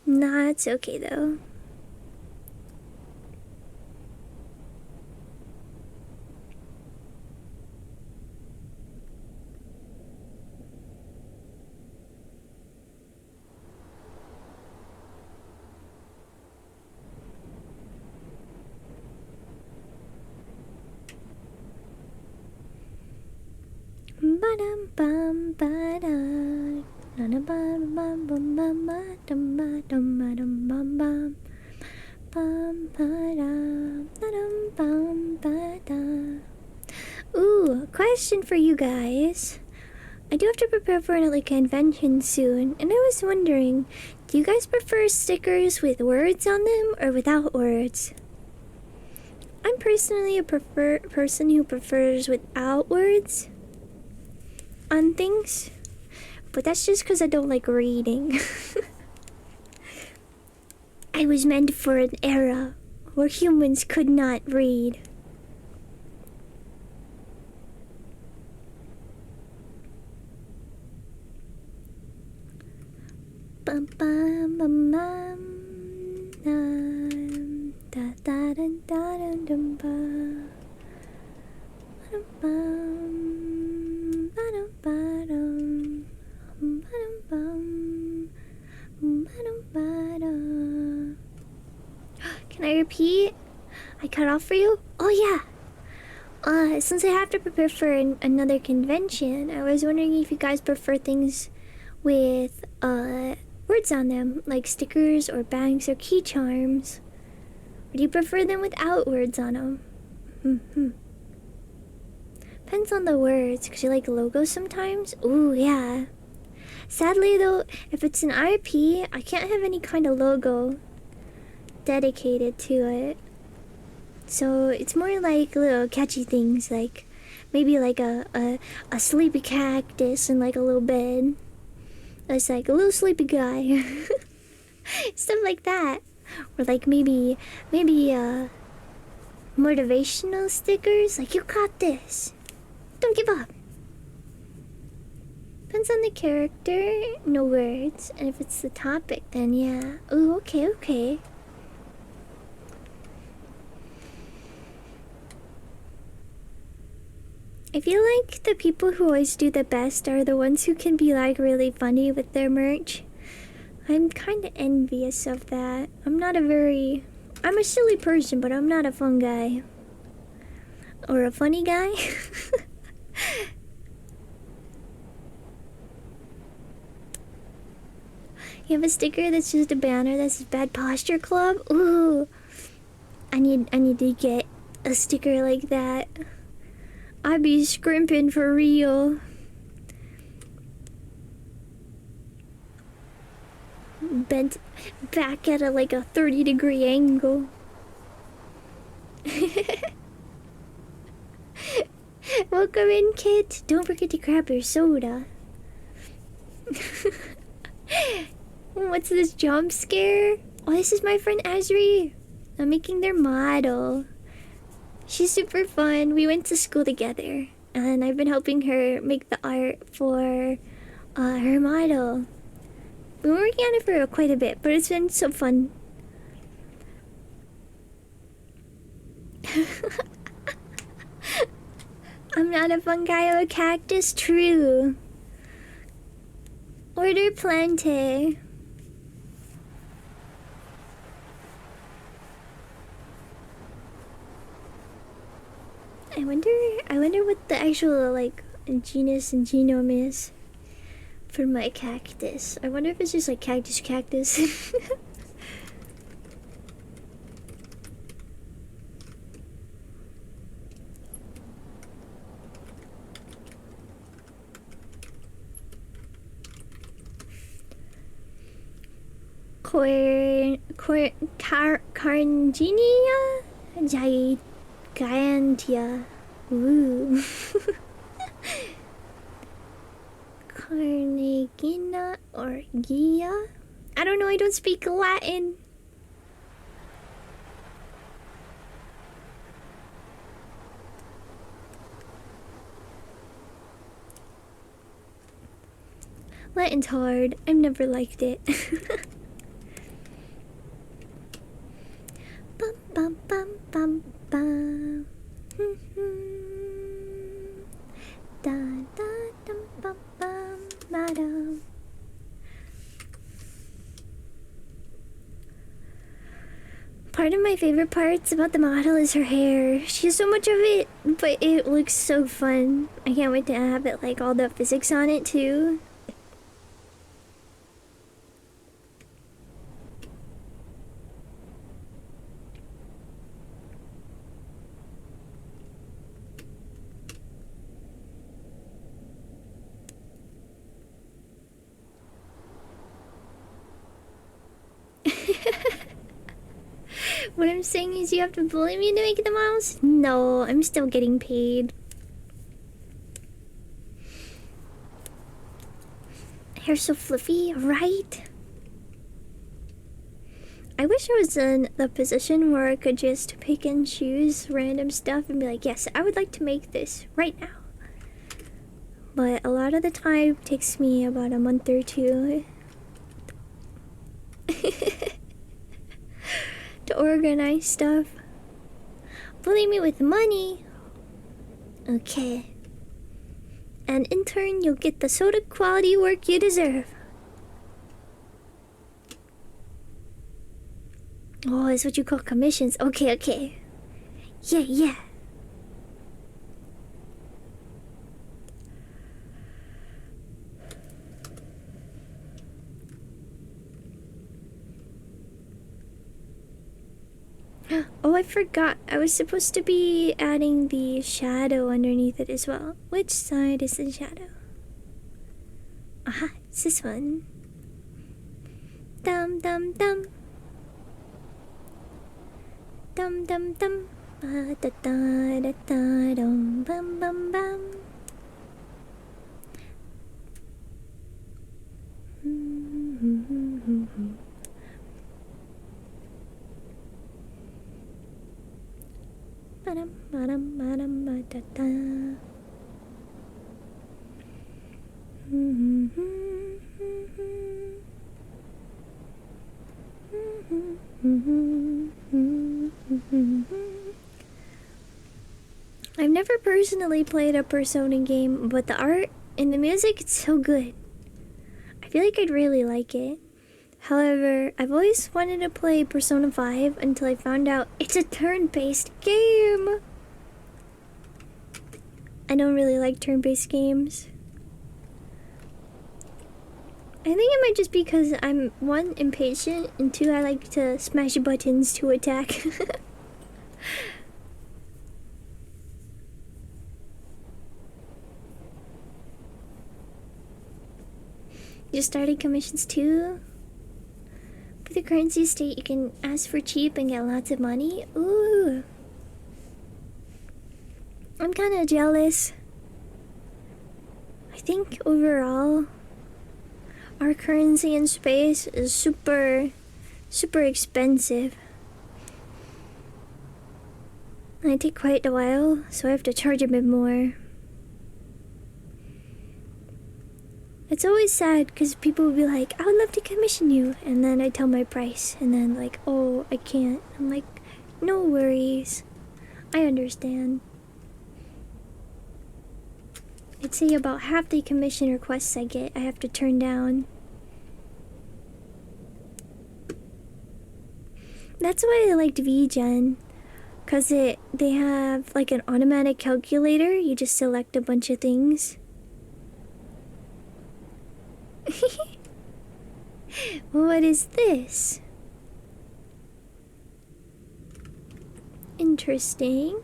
Nah, it's okay though. Ba-dum bum ba-da. Na-na-bum bum bum bum ba-dum ba-dum ba-dum bum bum. Bum ba-da. Na-dum bum ba-da. Ooh, a question for you guys. I do have to prepare for another convention soon, and I was wondering, do you guys prefer stickers with words on them or without words? I'm personally a person who prefers without words on things, but that's just because I don't like reading. I was meant for an era where humans could not read. Bum bum bum bum da da da da da dum ba bum ba bum bum bum. Can I repeat? I cut off for you? Oh yeah. Since I have to prepare for another convention, I was wondering if you guys prefer things with words on them, like stickers or bangs or key charms. Or do you prefer them without words on them? Depends on the words, because you like logos sometimes. Ooh, yeah. Sadly though, if it's an IP, I can't have any kind of logo dedicated to it. So it's more like little catchy things, like maybe like a sleepy cactus and like a little bed. It's like a little sleepy guy. Stuff like that. Or like maybe motivational stickers, like you got this. Don't give up. Depends on the character, no words. And if it's the topic, then yeah. Ooh, okay. I feel like the people who always do the best are the ones who can be like really funny with their merch. I'm kind of envious of that. I'm a silly person, but I'm not a fun guy. Or a funny guy. You have a sticker that's just a banner that says Bad Posture Club? Ooh. I need to get a sticker like that. I'd be scrimping for real. Bent back at like a 30-degree angle. Welcome in, kids. Don't forget to grab your soda. What's this jump scare? Oh, this is my friend Azri. I'm making their model. She's super fun. We went to school together, and I've been helping her make the art for her model. We've been working on it for quite a bit, but it's been so fun. I'm not a fungi or a cactus, true. Order plenty. I wonder what the actual like genus and genome is for my cactus. I wonder if it's just like cactus. Carnginia gigantea. Ooh. Carnegina or Gia? I don't know, I don't speak Latin. Latin's hard. I've never liked it. Bum bum bum bum bum. Da da dum bum bum madam. Part of my favorite parts about the model is her hair. She has so much of it, but it looks so fun. I can't wait to have it like all the physics on it too. What I'm saying is you have to bully me to make the models? No, I'm still getting paid. Hair so fluffy, right? I wish I was in the position where I could just pick and choose random stuff and be like, yes, I would like to make this right now. But a lot of the time it takes me about a month or two to organize stuff. Bully me with money. Okay. And in turn, you'll get the sort of quality work you deserve. Oh, it's what you call commissions. Okay, okay. Yeah. Oh, I forgot. I was supposed to be adding the shadow underneath it as well. Which side is the shadow? Aha, it's this one. Dum dum dum. Dum dum dum. Ba da da da da dum bum bum bum. I've never personally played a Persona game, but the art and the music, it's so good. I feel like I'd really like it. However, I've always wanted to play Persona 5 until I found out it's a turn-based game. I don't really like turn-based games. I think it might just be because I'm 1, impatient, and 2, I like to smash buttons to attack. Just started commissions too. For the currency state, you can ask for cheap and get lots of money. Ooh. I'm kind of jealous. I think overall, our currency in space is super expensive. And I take quite a while, so I have to charge a bit more. It's always sad because people will be like, I would love to commission you. And then I tell my price. And then like, oh, I can't. I'm like, no worries. I understand. I'd say about half the commission requests I get, I have to turn down. That's why I liked VGen. Because they have like an automatic calculator. You just select a bunch of things. What is this? Interesting.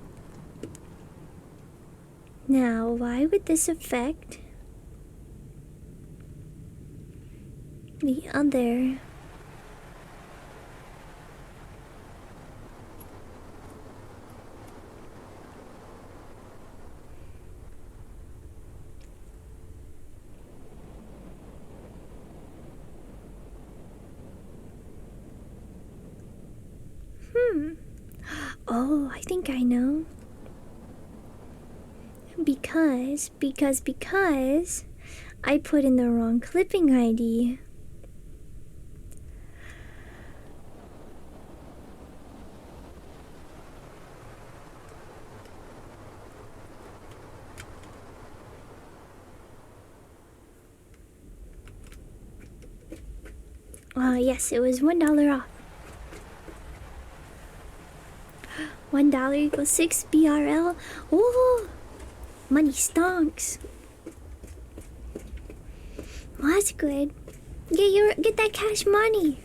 Now, why would this affect the other? Oh, I think I know. Because I put in the wrong clipping ID. Yes, it was $1 off. $1 equals 6 BRL. Oh, money stonks. Well, that's good. Get that cash money.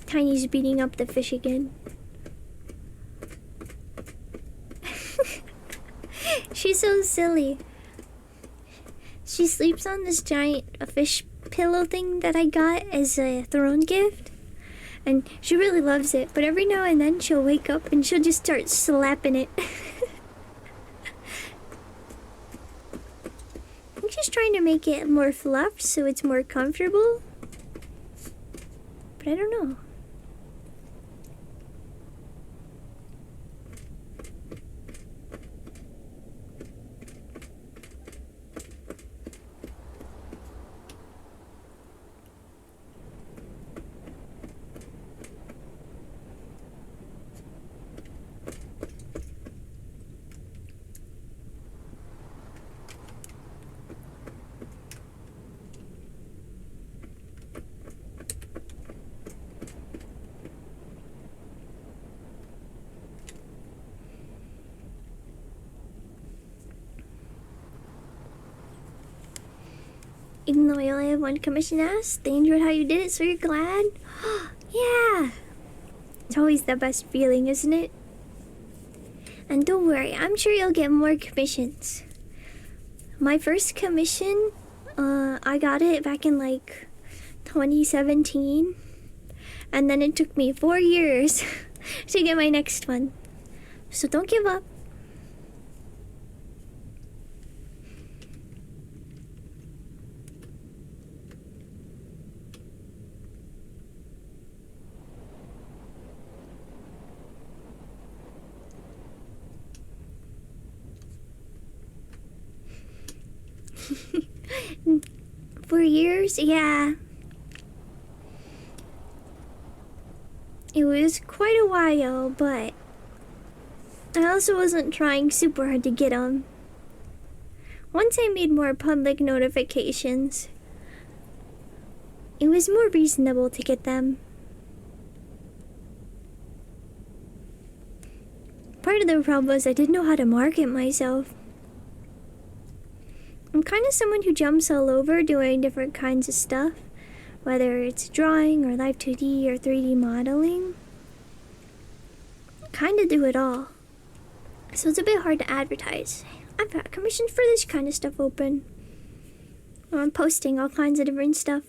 Tiny's beating up the fish again. She's so silly. She sleeps on this giant fish pillow thing that I got as a throne gift. And she really loves it, but every now and then she'll wake up and she'll just start slapping it. I'm just trying to make it more fluffed so it's more comfortable. But I don't know. Even though I only have one commission asked, they enjoyed how you did it, so you're glad? Yeah! It's always the best feeling, isn't it? And don't worry, I'm sure you'll get more commissions. My first commission, I got it back in like 2017. And then it took me 4 years to get my next one. So don't give up. For years, yeah. It was quite a while, but I also wasn't trying super hard to get them. Once I made more public notifications, it was more reasonable to get them. Part of the problem was I didn't know how to market myself. I'm kind of someone who jumps all over doing different kinds of stuff, whether it's drawing or Live2D or 3D modeling. kind of do it all. So it's a bit hard to advertise. I've got commissions for this kind of stuff open. I'm posting all kinds of different stuff.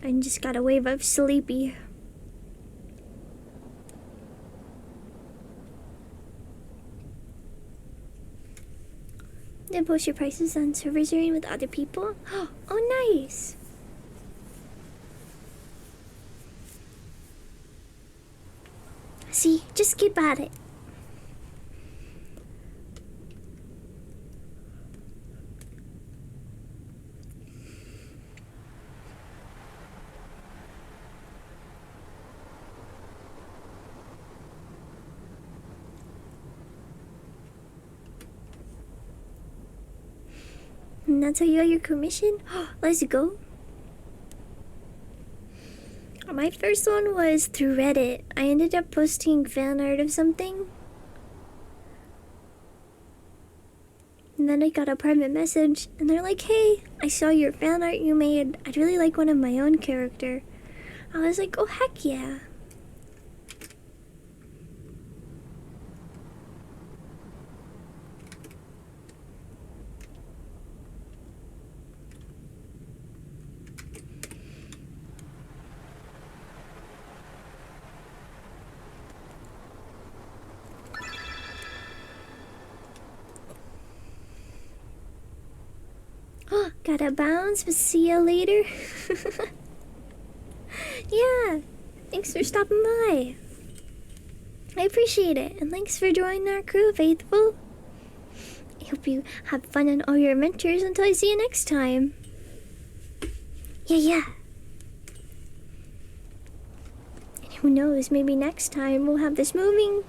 I just got a wave of sleepy. Then post your prices on servers you're in with other people. Oh, nice. See, just keep at it. And that's how you got your commission? Let's go. My first one was through Reddit. I ended up posting fan art of something. And then I got a private message and they're like, hey, I saw your fan art you made. I'd really like one of my own character. I was like, oh heck yeah. Gotta bounce, but see ya later. Yeah, thanks for stopping by. I appreciate it, and thanks for joining our crew, Faithful. I hope you have fun on all your adventures until I see you next time. Yeah. And who knows, maybe next time we'll have this moving.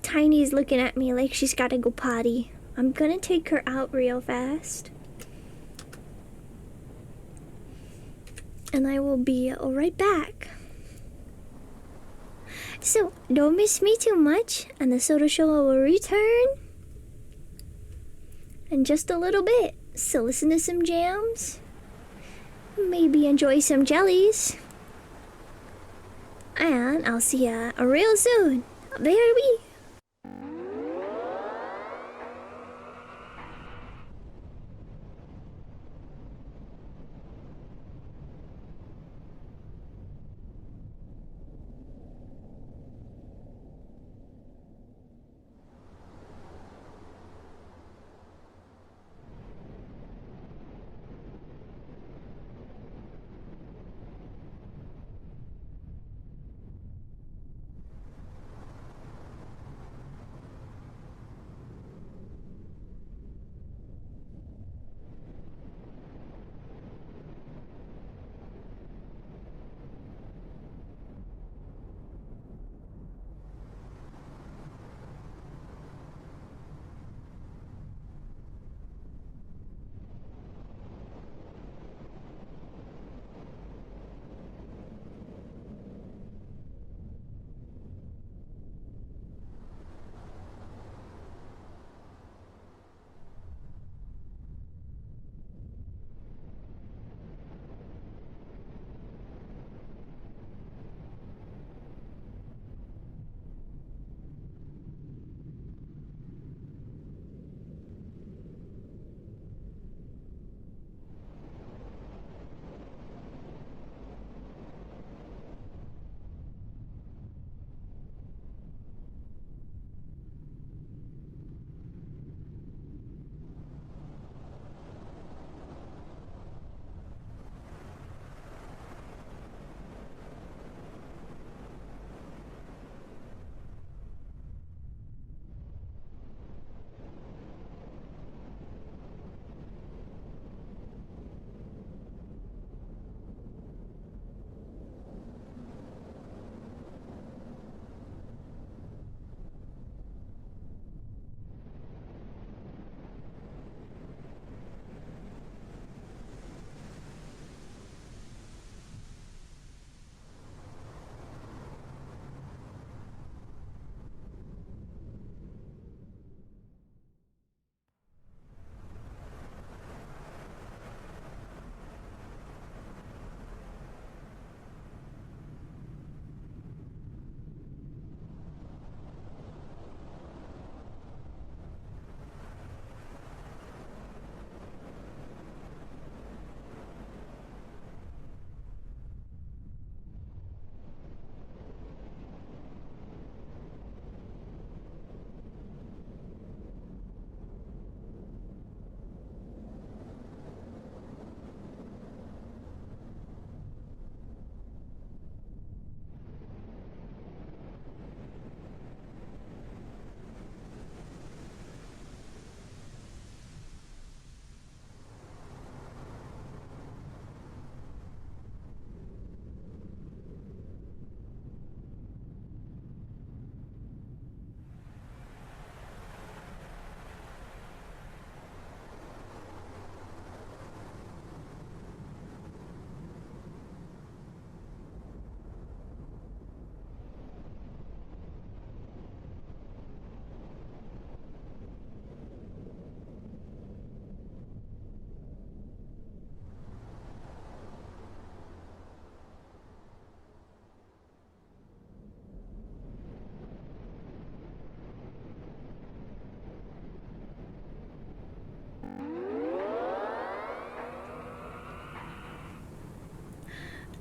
Tiny's looking at me like she's gotta go potty. I'm gonna take her out real fast. And I will be right back. So, don't miss me too much, and the Soda Show will return in just a little bit. So listen to some jams, maybe enjoy some jellies, and I'll see ya real soon. Baby.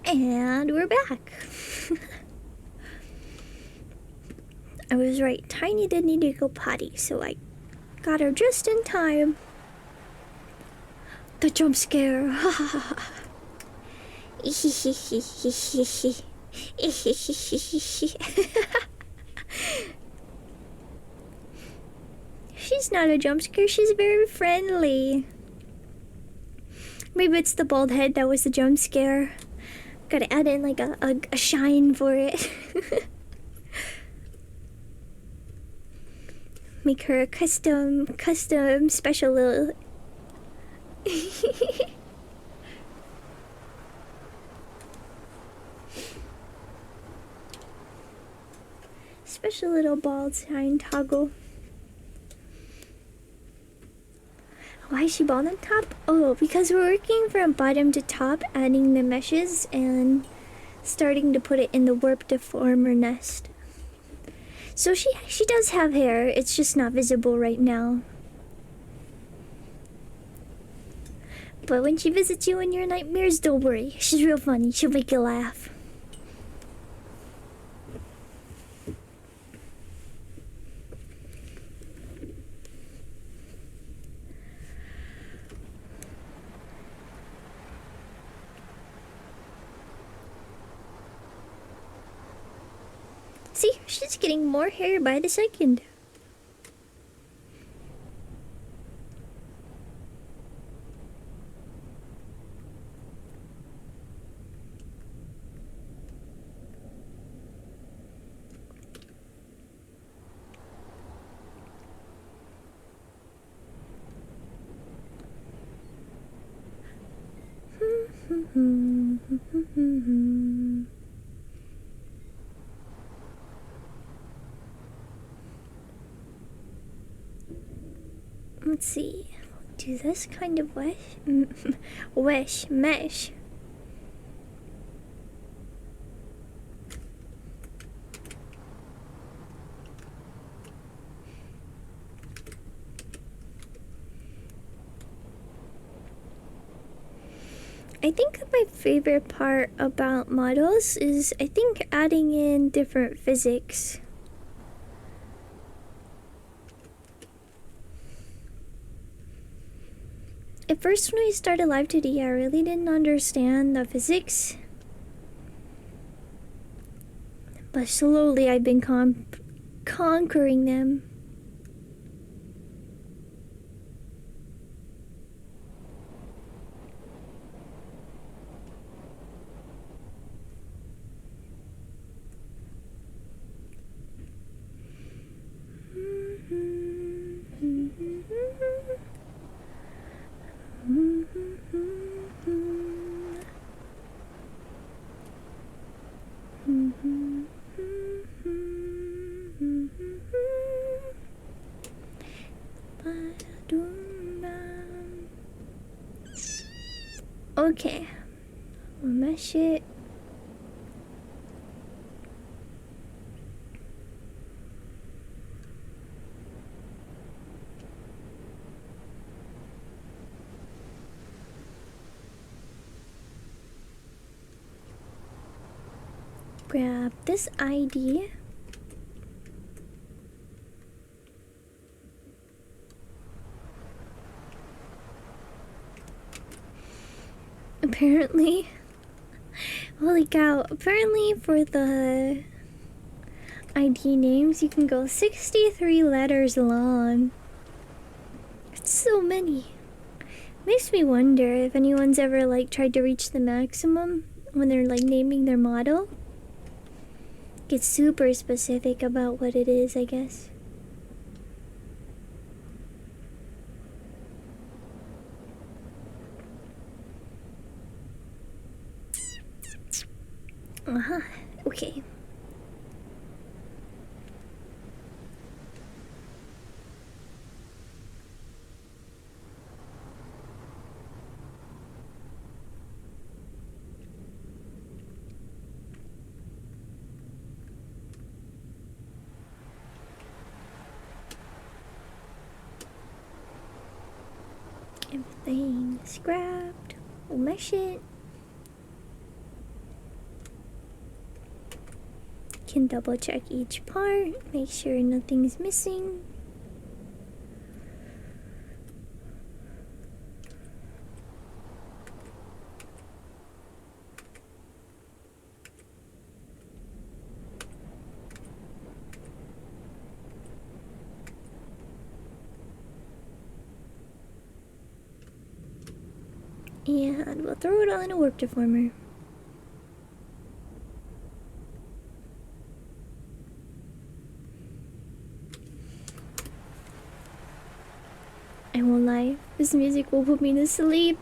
And we're back. I was right. Tiny did need to go potty, so I got her just in time. The jump scare. She's not a jump scare, she's very friendly. Maybe it's the bald head that was the jump scare. Gotta add in like a shine for it. Make her a custom special little... special little bald shine toggle. Why is she bald on top? Oh, because we're working from bottom to top, adding the meshes and starting to put it in the warp deformer nest. So she does have hair, it's just not visible right now. But when she visits you in your nightmares, don't worry. She's real funny, she'll make you laugh. See, she's getting more hair by the second. Let's see. Do this kind of mesh. I think my favorite part about models is I think adding in different physics. At first when I started Live2D, I really didn't understand the physics. But slowly I've been conquering them. Okay, we'll mesh it. Grab this ID. Apparently, holy cow, apparently for the ID names you can go 63 letters long. It's so many. Makes me wonder if anyone's ever like tried to reach the maximum when they're like naming their model. Get super specific about what it is, I guess. Okay. Everything scrapped. Oh my shit. can double check each part, make sure nothing's missing. And we'll throw it all in a warp deformer. I won't lie, this music will put me to sleep.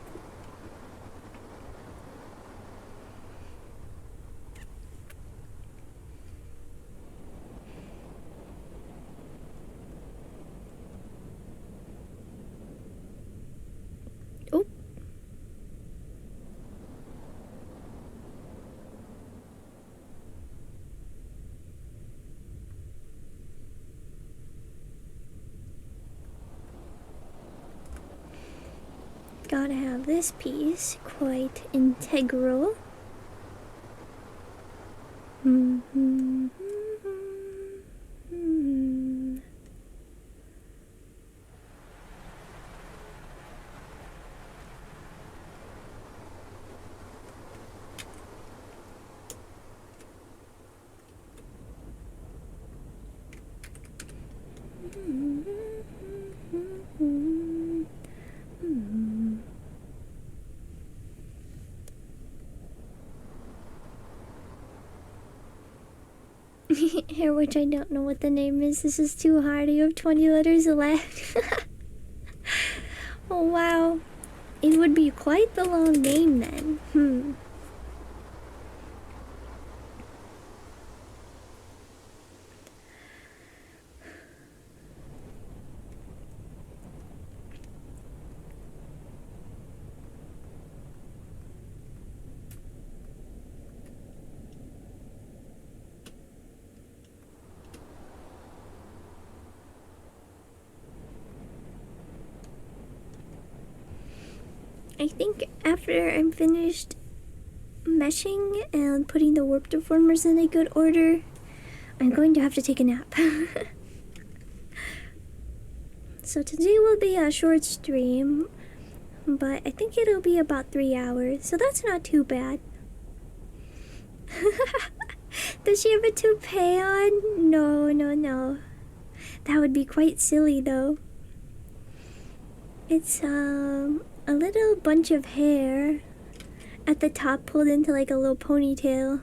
Oh. Gotta have this piece quite integral. Here, which I don't know what the name is. This is too hard. You have 20 letters left. Oh wow. It would be quite the long name then. I think after I'm finished meshing and putting the warp deformers in a good order, I'm going to have to take a nap. So today will be a short stream, but I think it'll be about 3 hours, so that's not too bad. Does she have a toupee on? No, no, no. That would be quite silly though. It's a little bunch of hair at the top pulled into like a little ponytail.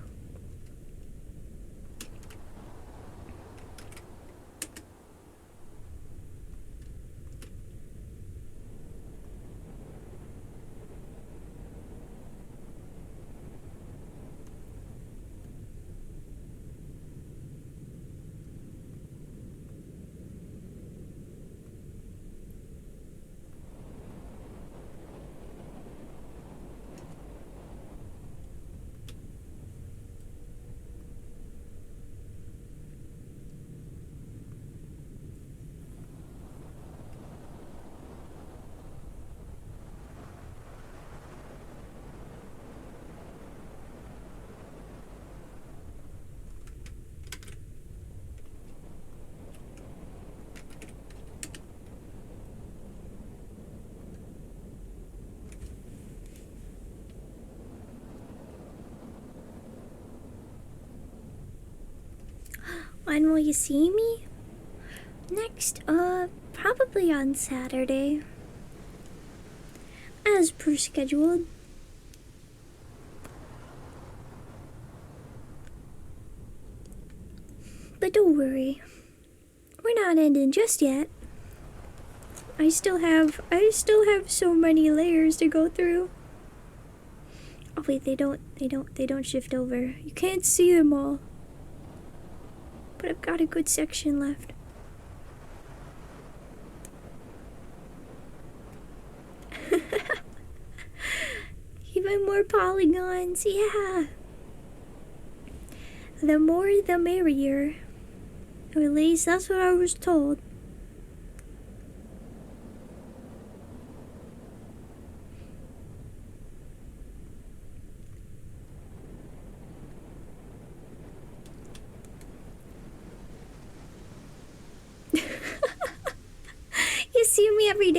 When will you see me? Next, probably on Saturday. As per scheduled. But don't worry. We're not ending just yet. I still have so many layers to go through. Oh wait, they don't shift over. You can't see them all. But I've got a good section left. Even more polygons, yeah. The more the merrier. Or at least that's what I was told.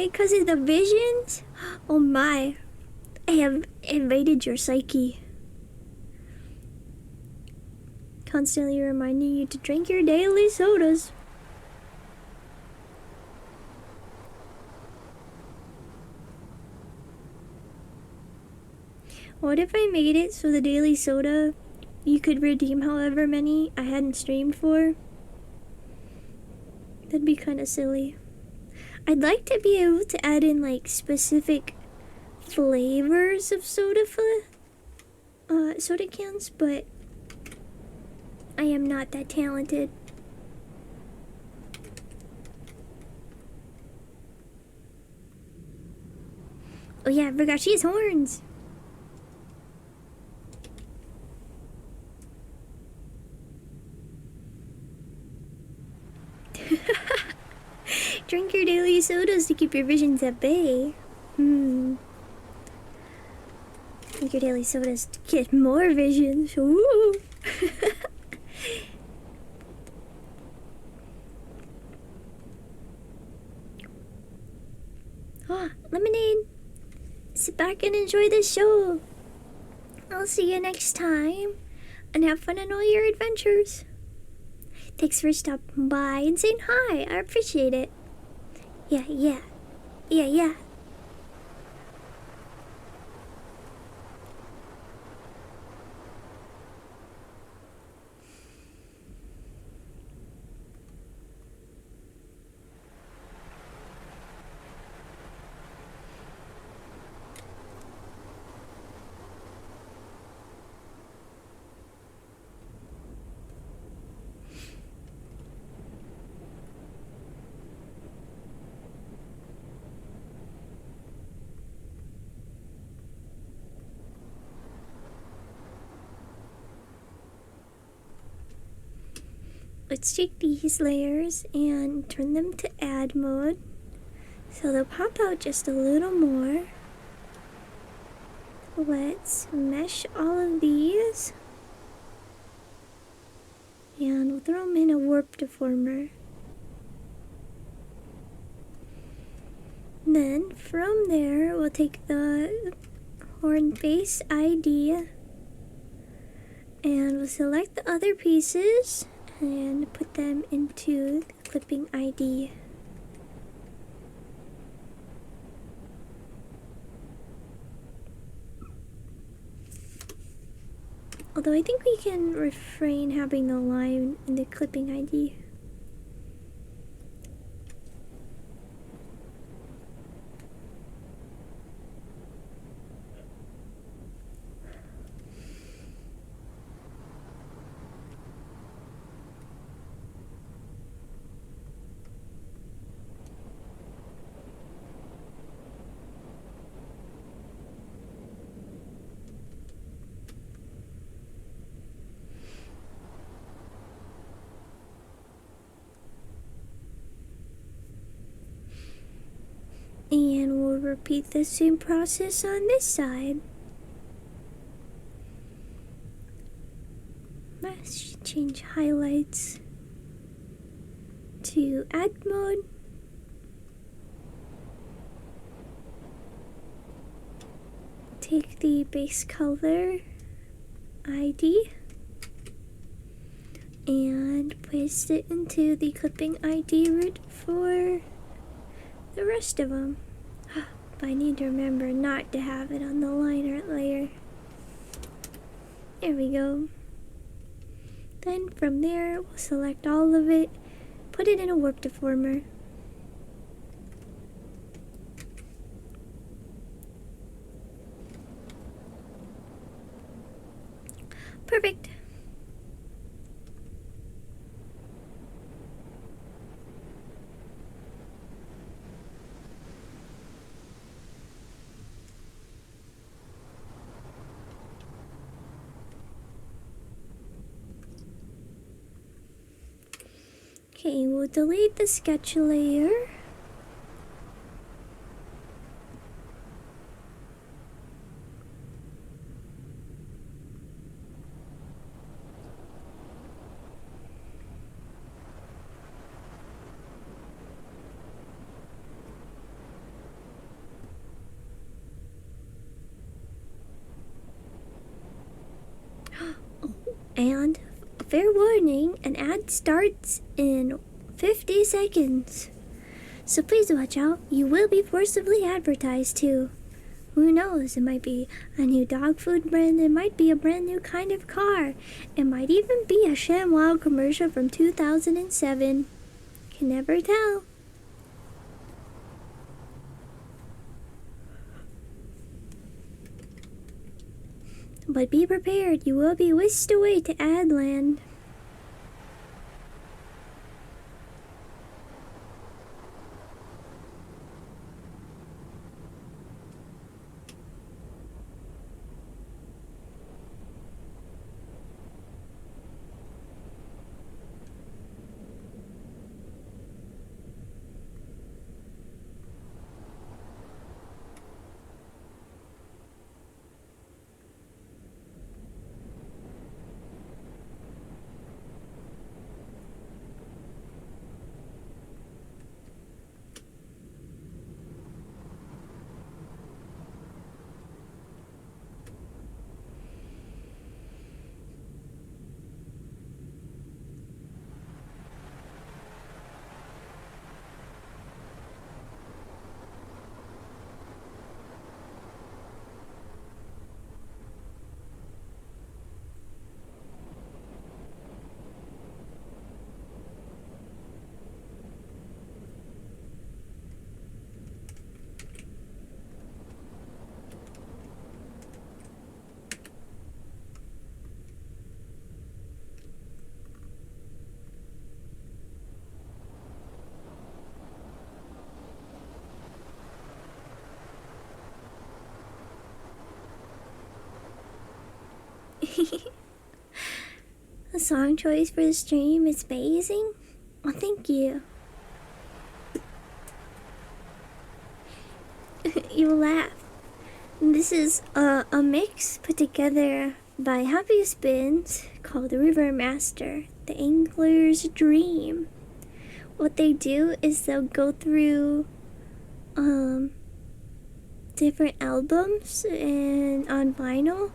my, because of the visions? Oh my. I have invaded your psyche. Constantly reminding you to drink your daily sodas. What if I made it so the daily soda, you could redeem however many I hadn't streamed for? That'd be kind of silly. I'd like to be able to add in like specific flavors of soda cans, but I am not that talented. Oh yeah, I forgot she has horns. Drink your daily sodas to keep your visions at bay. Drink your daily sodas to get more visions. Ooh. Ah, lemonade. Sit back and enjoy the show. I'll see you next time. And have fun in all your adventures. Thanks for stopping by and saying hi. I appreciate it. Yeah. Let's take these layers and turn them to add mode. So they'll pop out just a little more. Let's mesh all of these. And we'll throw them in a warp deformer. Then from there, we'll take the horn face ID and we'll select the other pieces and put them into the clipping ID. Although I think we can refrain having the line in the clipping ID. And we'll repeat the same process on this side. Let's change highlights to add mode. Take the base color ID and paste it into the clipping ID root for the rest of them. But I need to remember not to have it on the liner layer. There we go. Then from there, we'll select all of it, put it in a warp deformer. Perfect. Okay, we'll delete the sketch layer. And fair warning, an ad starts in 50 seconds. So please watch out. You will be forcibly advertised to. Who knows? It might be a new dog food brand. It might be a brand new kind of car. It might even be a ShamWow commercial from 2007. Can never tell. But be prepared. You will be whisked away to Adland. The song choice for the stream is amazing. Well, thank you. You will laugh. This is a mix put together by Happy Spins called the River Master, the Angler's Dream. What they do is they'll go through different albums and on vinyl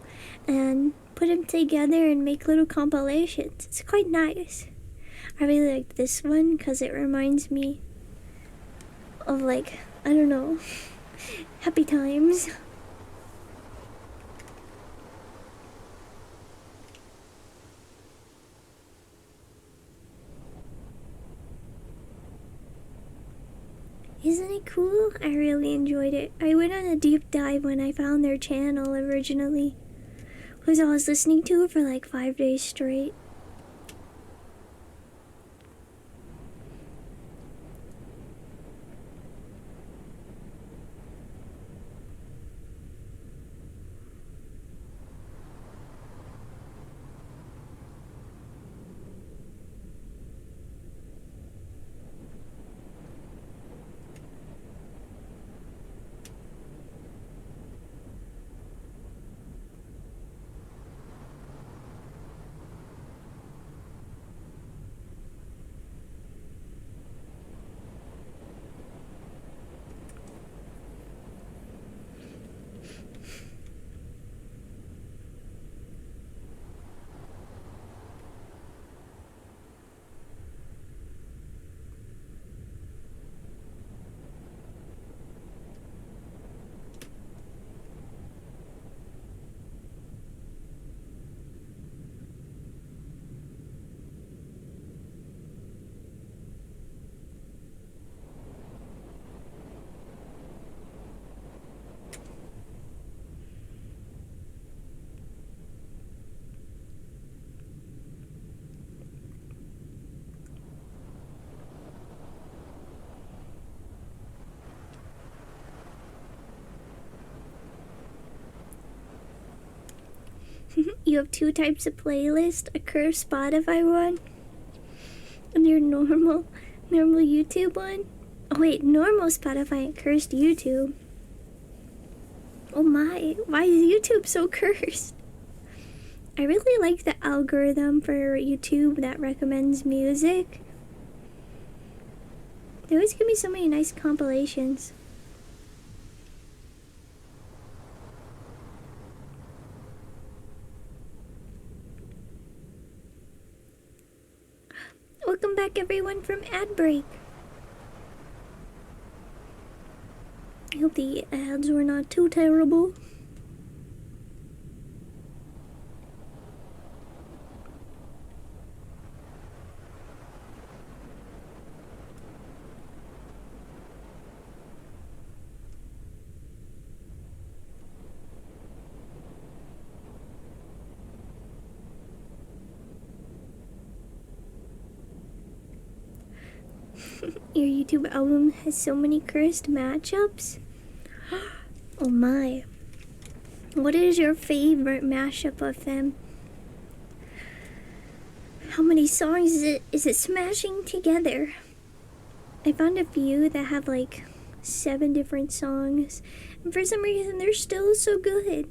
and put them together and make little compilations. It's quite nice. I really like this one because it reminds me of, like, I don't know, happy times. Isn't it cool? I really enjoyed it. I went on a deep dive when I found their channel originally, because I was listening to it for like 5 days straight. You have two types of playlist, a cursed Spotify one and your normal YouTube one. Oh wait, normal Spotify and cursed YouTube. Oh my, why is YouTube so cursed? I really like the algorithm for YouTube that recommends music. They always give me so many nice compilations. Welcome back, everyone, from ad break. I hope the ads were not too terrible. Your YouTube album has so many cursed matchups? Oh my. What is your favorite mashup of them? How many songs is it smashing together? I found a few that have like 7 different songs, and for some reason they're still so good.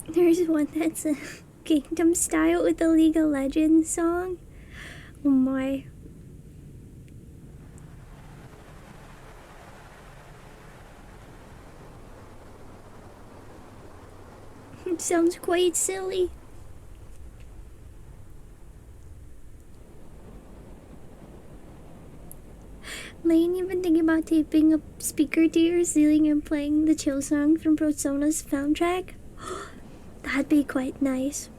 There's one that's a Kingdom style with the League of Legends song. Oh my. It sounds quite silly. Lane, you've been thinking about taping a speaker to your ceiling and playing the chill song from Persona's soundtrack? That'd be quite nice.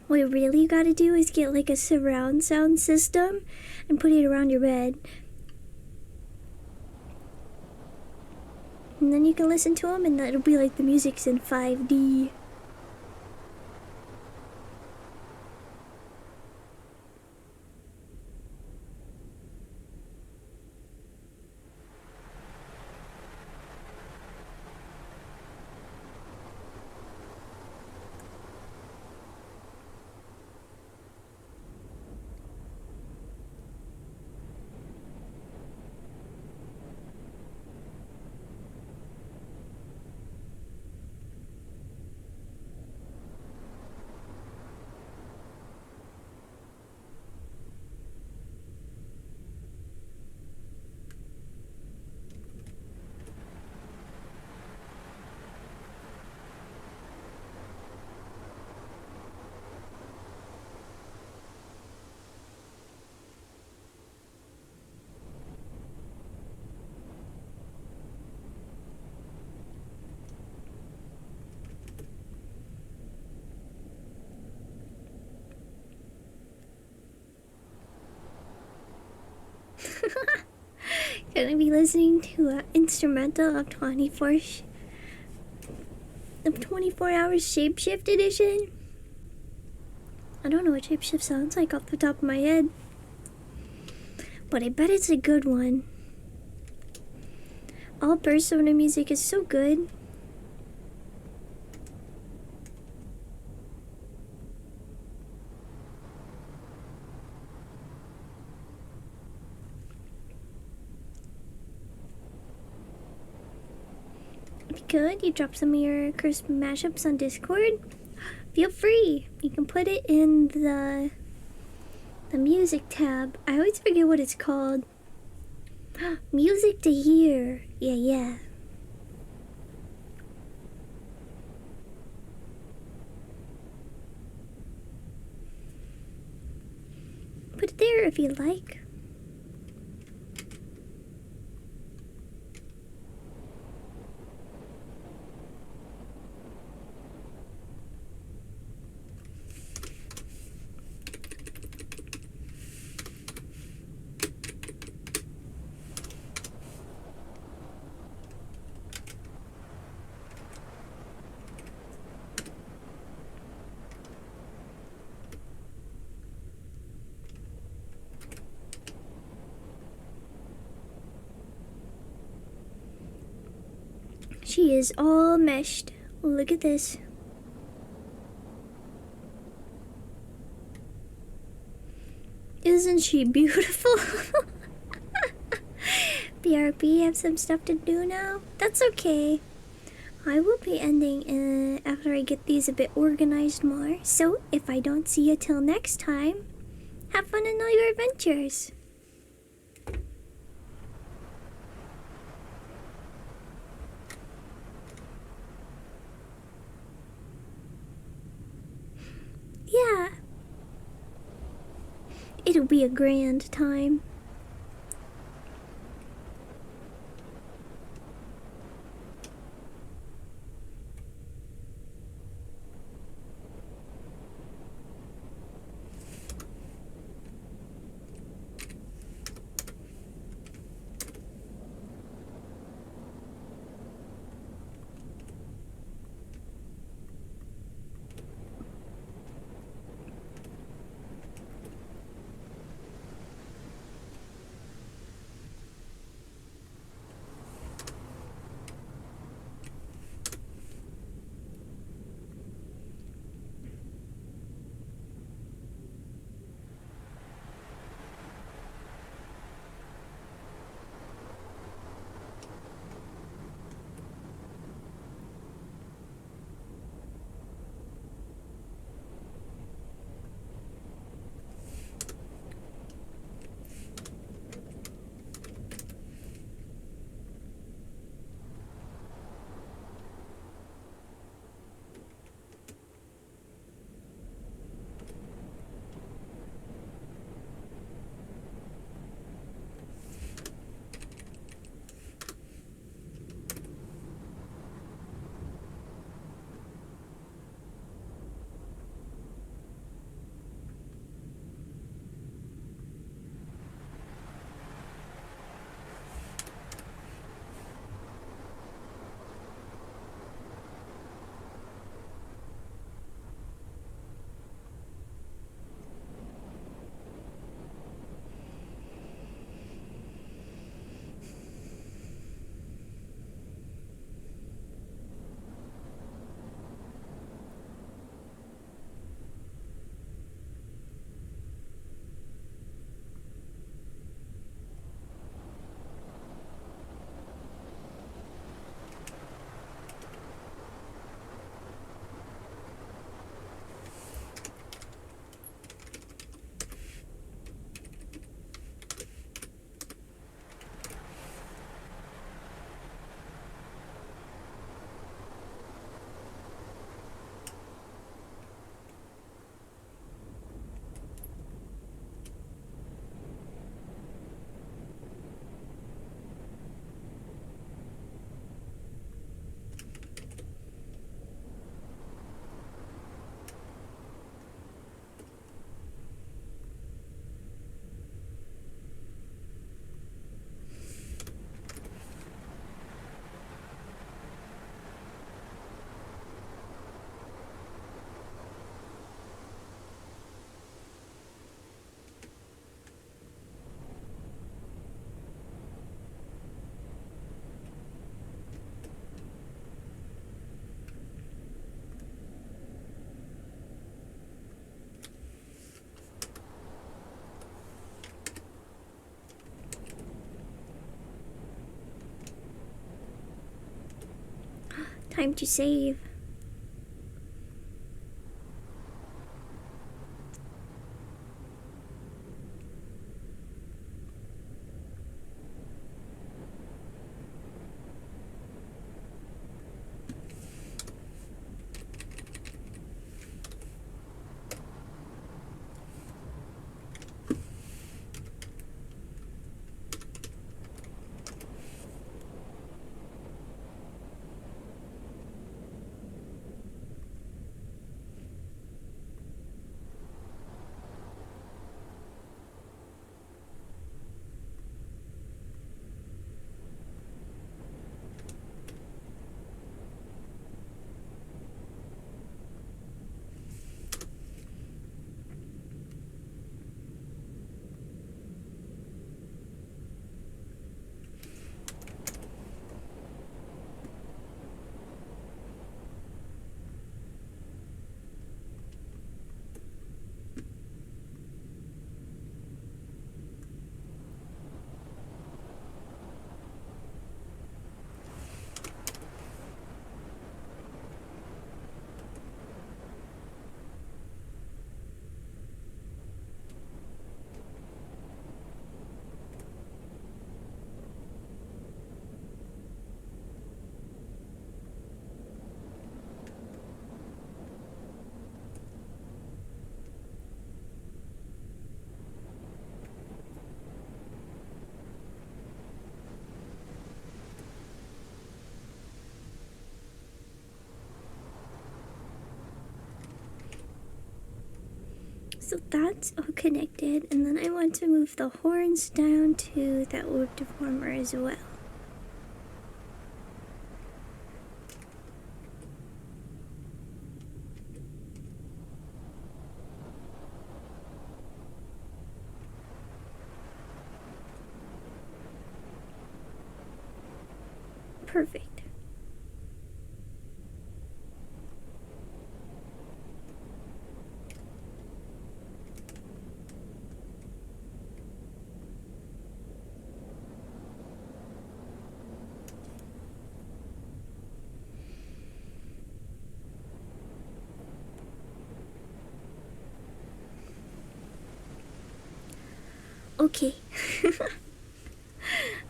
What you really gotta do is get like a surround sound system and put it around your bed. And then you can listen to them and it'll be like the music's in 5D. Gonna be listening to an instrumental of 24 hours Shapeshift edition. I don't know what Shapeshift sounds like off the top of my head, but I bet it's a good one. All Persona music is so good. If you could, you drop some of your cursed mashups on Discord. Feel free. You can put it in the music tab. I always forget what it's called. Music to hear. Yeah. Put it there if you like. She is all meshed. Look at this. Isn't she beautiful? BRB, have some stuff to do now? That's okay. I will be ending after I get these a bit organized more. So, if I don't see you till next time, have fun in all your adventures. Yeah. It'll be a grand time. Time to save. So that's all connected, and then I want to move the horns down to that wood deformer as well. Perfect. Okay.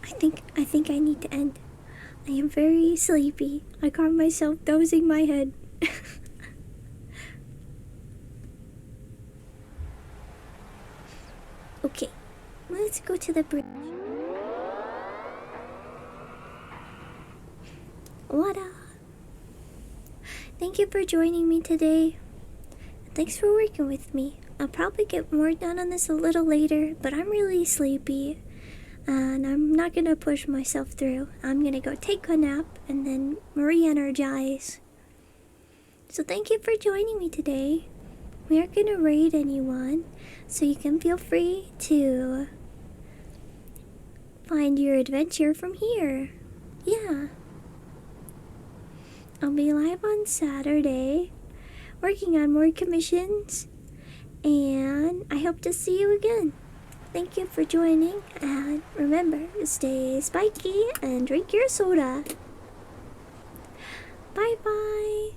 I think I need to end. I am very sleepy. I caught myself dozing my head. Okay, let's go to the bridge. What up? Thank you for joining me today. Thanks for working with me. I'll probably get more done on this a little later, but I'm really sleepy. And I'm not gonna push myself through. I'm gonna go take a nap and then re-energize. So thank you for joining me today. We aren't gonna raid anyone, so you can feel free to find your adventure from here. Yeah. I'll be live on Saturday, working on more commissions, and I hope to see you again. Thank you for joining, and remember, stay spiky and drink your soda. Bye bye.